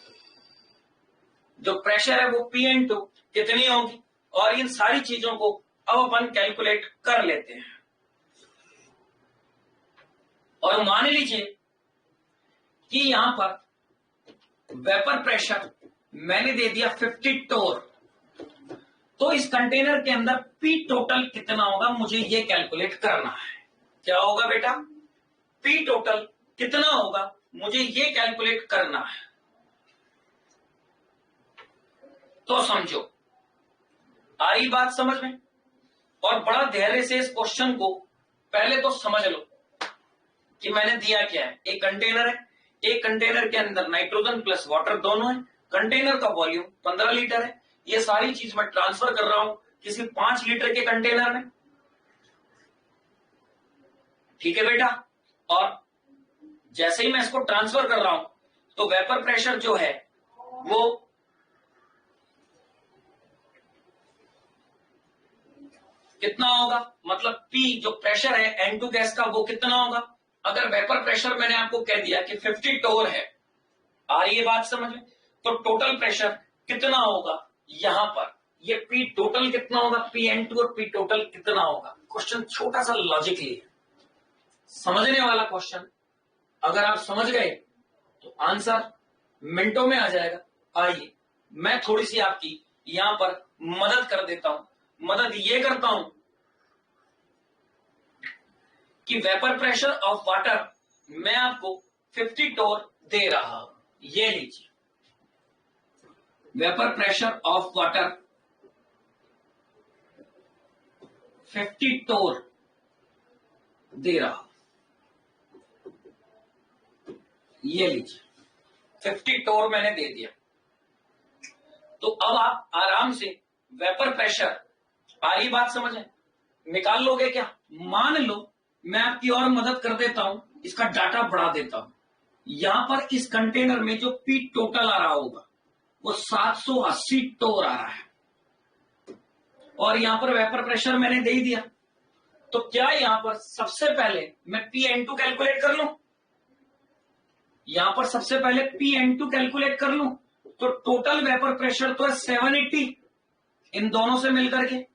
जो प्रेशर है वो P/2 कितनी होगी और इन सारी चीजों को अब अपन कैलकुलेट कर लेते हैं। और मान लीजिए कि यहां पर वेपर प्रेशर मैंने दे दिया 50 टोर, तो इस कंटेनर के अंदर पी टोटल कितना होगा मुझे ये कैलकुलेट करना है। क्या होगा बेटा? पी टोटल कितना होगा मुझे ये कैलकुलेट करना है। तो समझो, आ रही बात समझ में? और बड़ा धैर्य से इस क्वेश्चन को पहले तो समझ लो कि मैंने दिया क्या है। एक कंटेनर है, एक कंटेनर के अंदर नाइट्रोजन प्लस वाटर दोनों है, कंटेनर का वॉल्यूम 15 लीटर है। ये सारी चीज मैं ट्रांसफर कर रहा हूं किसी 5 लीटर के कंटेनर में, ठीक है बेटा। और जैसे ही मैं इसको ट्रांसफर कर रहा हूं तो वेपर प्रेशर जो है वो कितना होगा, मतलब पी जो प्रेशर है N2 गैस का वो कितना होगा। अगर वेपर प्रेशर मैंने आपको कह दिया कि 50 टोर है, आ रही है बात समझ में, तो टोटल प्रेशर कितना होगा यहां पर, ये पी टोटल कितना होगा, पी N2 और पी टोटल कितना होगा। क्वेश्चन छोटा सा लॉजिकली है, समझने वाला क्वेश्चन। अगर आप समझ गए तो आंसर मिनटों में आ जाएगा। आइए मैं थोड़ी सी आपकी यहां पर मदद कर देता हूं। मदद ये करता हूं कि वेपर प्रेशर ऑफ वाटर मैं आपको 50 टोर दे रहा हूं, ये लीजिए वेपर प्रेशर ऑफ वाटर 50 टोर दे रहा हूं, ये लीजिए 50 टोर मैंने दे दिया। तो अब आप आराम से वेपर प्रेशर, आ रही बात समझ है, निकाल लोगे क्या। मान लो मैं आपकी और मदद कर देता हूं, इसका डाटा बढ़ा देता हूं। यहां पर इस कंटेनर में जो पी टोटल आ रहा होगा वो 780 टोर आ रहा है, और यहां पर वेपर प्रेशर मैंने दे ही दिया। तो क्या यहां पर सबसे पहले मैं पी N2 कैलकुलेट कर लूं, यहां पर सबसे पहले पी N2 कैलकुलेट कर लूं, तो टोटल वेपर प्रेशर तो है 780 इन दोनों से मिलकर के,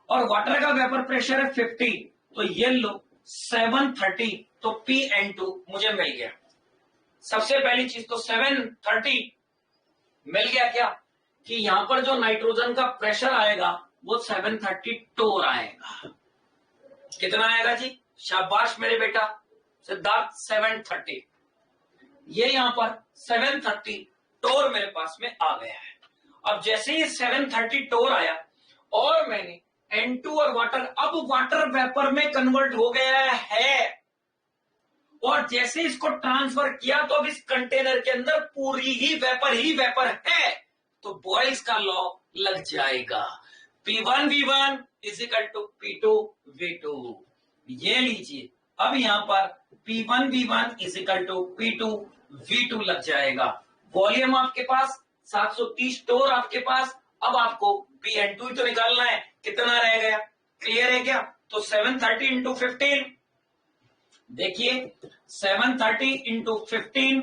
और वाटर का वेपर प्रेशर है 50, तो ये लो 730, तो पी N2 मुझे मिल गया। सबसे पहली चीज तो 730 मिल गया क्या, कि यहां पर जो नाइट्रोजन का प्रेशर आएगा वो 730 टोर आएगा। कितना आएगा जी? शाबाश मेरे बेटा सिद्धार्थ, 730। ये यहां पर 730 टोर मेरे पास में आ गया है। अब जैसे ही 730 टोर आया और मैंने N2 और वाटर, अब वाटर वेपर में कन्वर्ट हो गया है, और जैसे इसको ट्रांसफर किया तो अब इस कंटेनर के अंदर पूरी ही वेपर है, तो बॉयल्स का लॉ लग जाएगा। P1 V1 is equal to P2 V2। ये लीजिए, अब यहां पर P1 V1 is equal to P2 V2 लग जाएगा। वॉल्यूम आपके पास 730 टोर आपके पास, अब आपको P N2 ही तो निकालना है, कितना रह गया, क्लियर है क्या। तो 730 इंटू 15, देखिए 730 into 15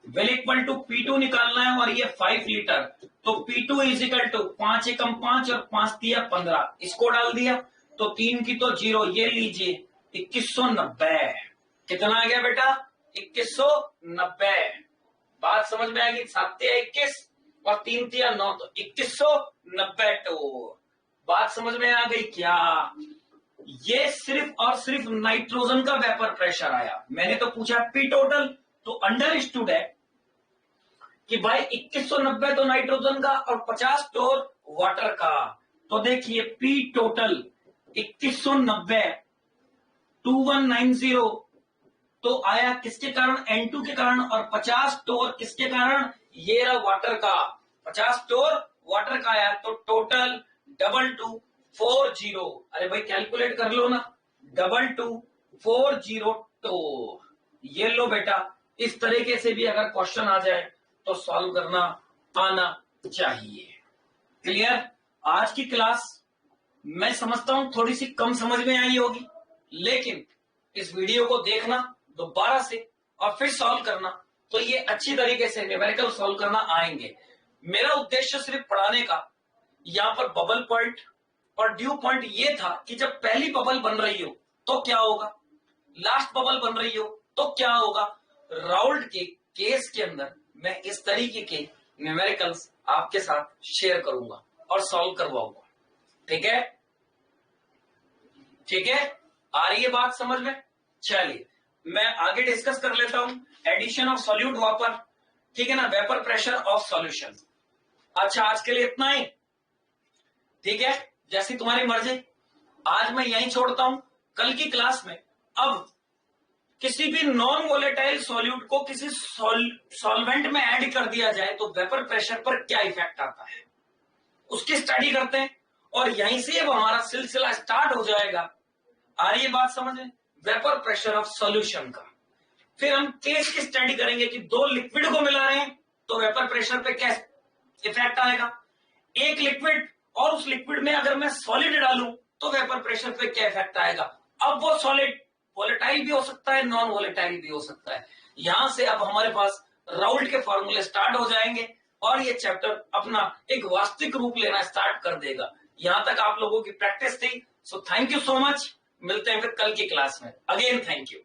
will equal to P2 निकालना है, और ये 5 लीटर, तो P2 इज इक्वल टू 5 एकम 5 और 5 दिया 15, इसको डाल दिया तो 3 की तो 0, ये लीजिए 2190। कितना आ गया बेटा? 2190। बात समझ में आएगी, 7 21 और 3 तिया 9, तो 2190 टोर। बात समझ में आ गई क्या? ये सिर्फ और सिर्फ नाइट्रोजन का वेपर प्रेशर आया। मैंने तो पूछा पी टोटल, तो अंडरस्टूड है कि भाई 2190 तो नाइट्रोजन का और 50 टोर वाटर का। तो देखिए पी टोटल 2190 2190 तो आया किसके कारण, N2 के कारण, और 50 टोर किसके कारण, ये रहा वाटर का, 50 टोर वाटर का आया, तो टोटल 2240। अरे भाई कैलकुलेट कर लो ना, 2240 टोर। ये लो बेटा, इस तरीके से भी अगर क्वेश्चन आ जाए तो सॉल्व करना आना चाहिए। क्लियर? आज की क्लास मैं समझता हूं थोड़ी सी कम समझ में आई होगी, लेकिन इस वीडियो को देखना दोबारा से और फिर सॉल्व करना, तो ये अच्छी तरीके से न्यूमेरिकल सॉल्व करना आएंगे। मेरा उद्देश्य सिर्फ पढ़ाने का यहां पर बबल पॉइंट और ड्यू पॉइंट ये था कि जब पहली बबल बन रही हो तो क्या होगा, लास्ट बबल बन रही हो तो क्या होगा। राउल्ट के केस के अंदर मैं इस तरीके के न्यूमेरिकल्स आपके साथ शेयर करूंगा और सॉल्व करवाऊंगा। ठीक है, ठीक है, आ रही है बात समझ में। चलिए मैं आगे डिस्कस कर लेता हूं एडिशन ऑफ सॉल्यूट वापर, ठीक है ना, वेपर प्रेशर ऑफ सॉल्यूशन। अच्छा आज के लिए इतना ही, ठीक है, जैसी तुम्हारी मर्जी। आज मैं यहीं छोड़ता हूं, कल की क्लास में अब किसी भी नॉन वोलेटाइल सॉल्यूट को किसी सॉल्वेंट में ऐड कर दिया जाए तो वेपर प्रेशर पर क्या इफेक्ट आता है उसकी स्टडी करते हैं, और यहीं से अब हमारा सिलसिला स्टार्ट हो जाएगा। आ रही है बात समझ में, वेपर प्रेशर ऑफ सॉल्यूशन का। फिर हम केस की स्टडी करेंगे कि दो लिक्विड को मिला रहे हैं तो वेपर प्रेशर पे क्या इफेक्ट आएगा, एक लिक्विड और उस लिक्विड में अगर मैं सॉलिड डालूं तो वेपर प्रेशर पे क्या इफेक्ट आएगा। अब वो सॉलिड वोलेटाइल भी हो सकता है, नॉन वोलेटाइल भी हो सकता है। यहां से अब हमारे पास राउल्ट के फॉर्मूले स्टार्ट हो जाएंगे और ये चैप्टर अपना एक वास्तविक रूप लेना स्टार्ट कर देगा। यहां तक आप लोगों की प्रैक्टिस थी। So thank you so much, मिलते हैं फिर कल की क्लास में। Again thank you.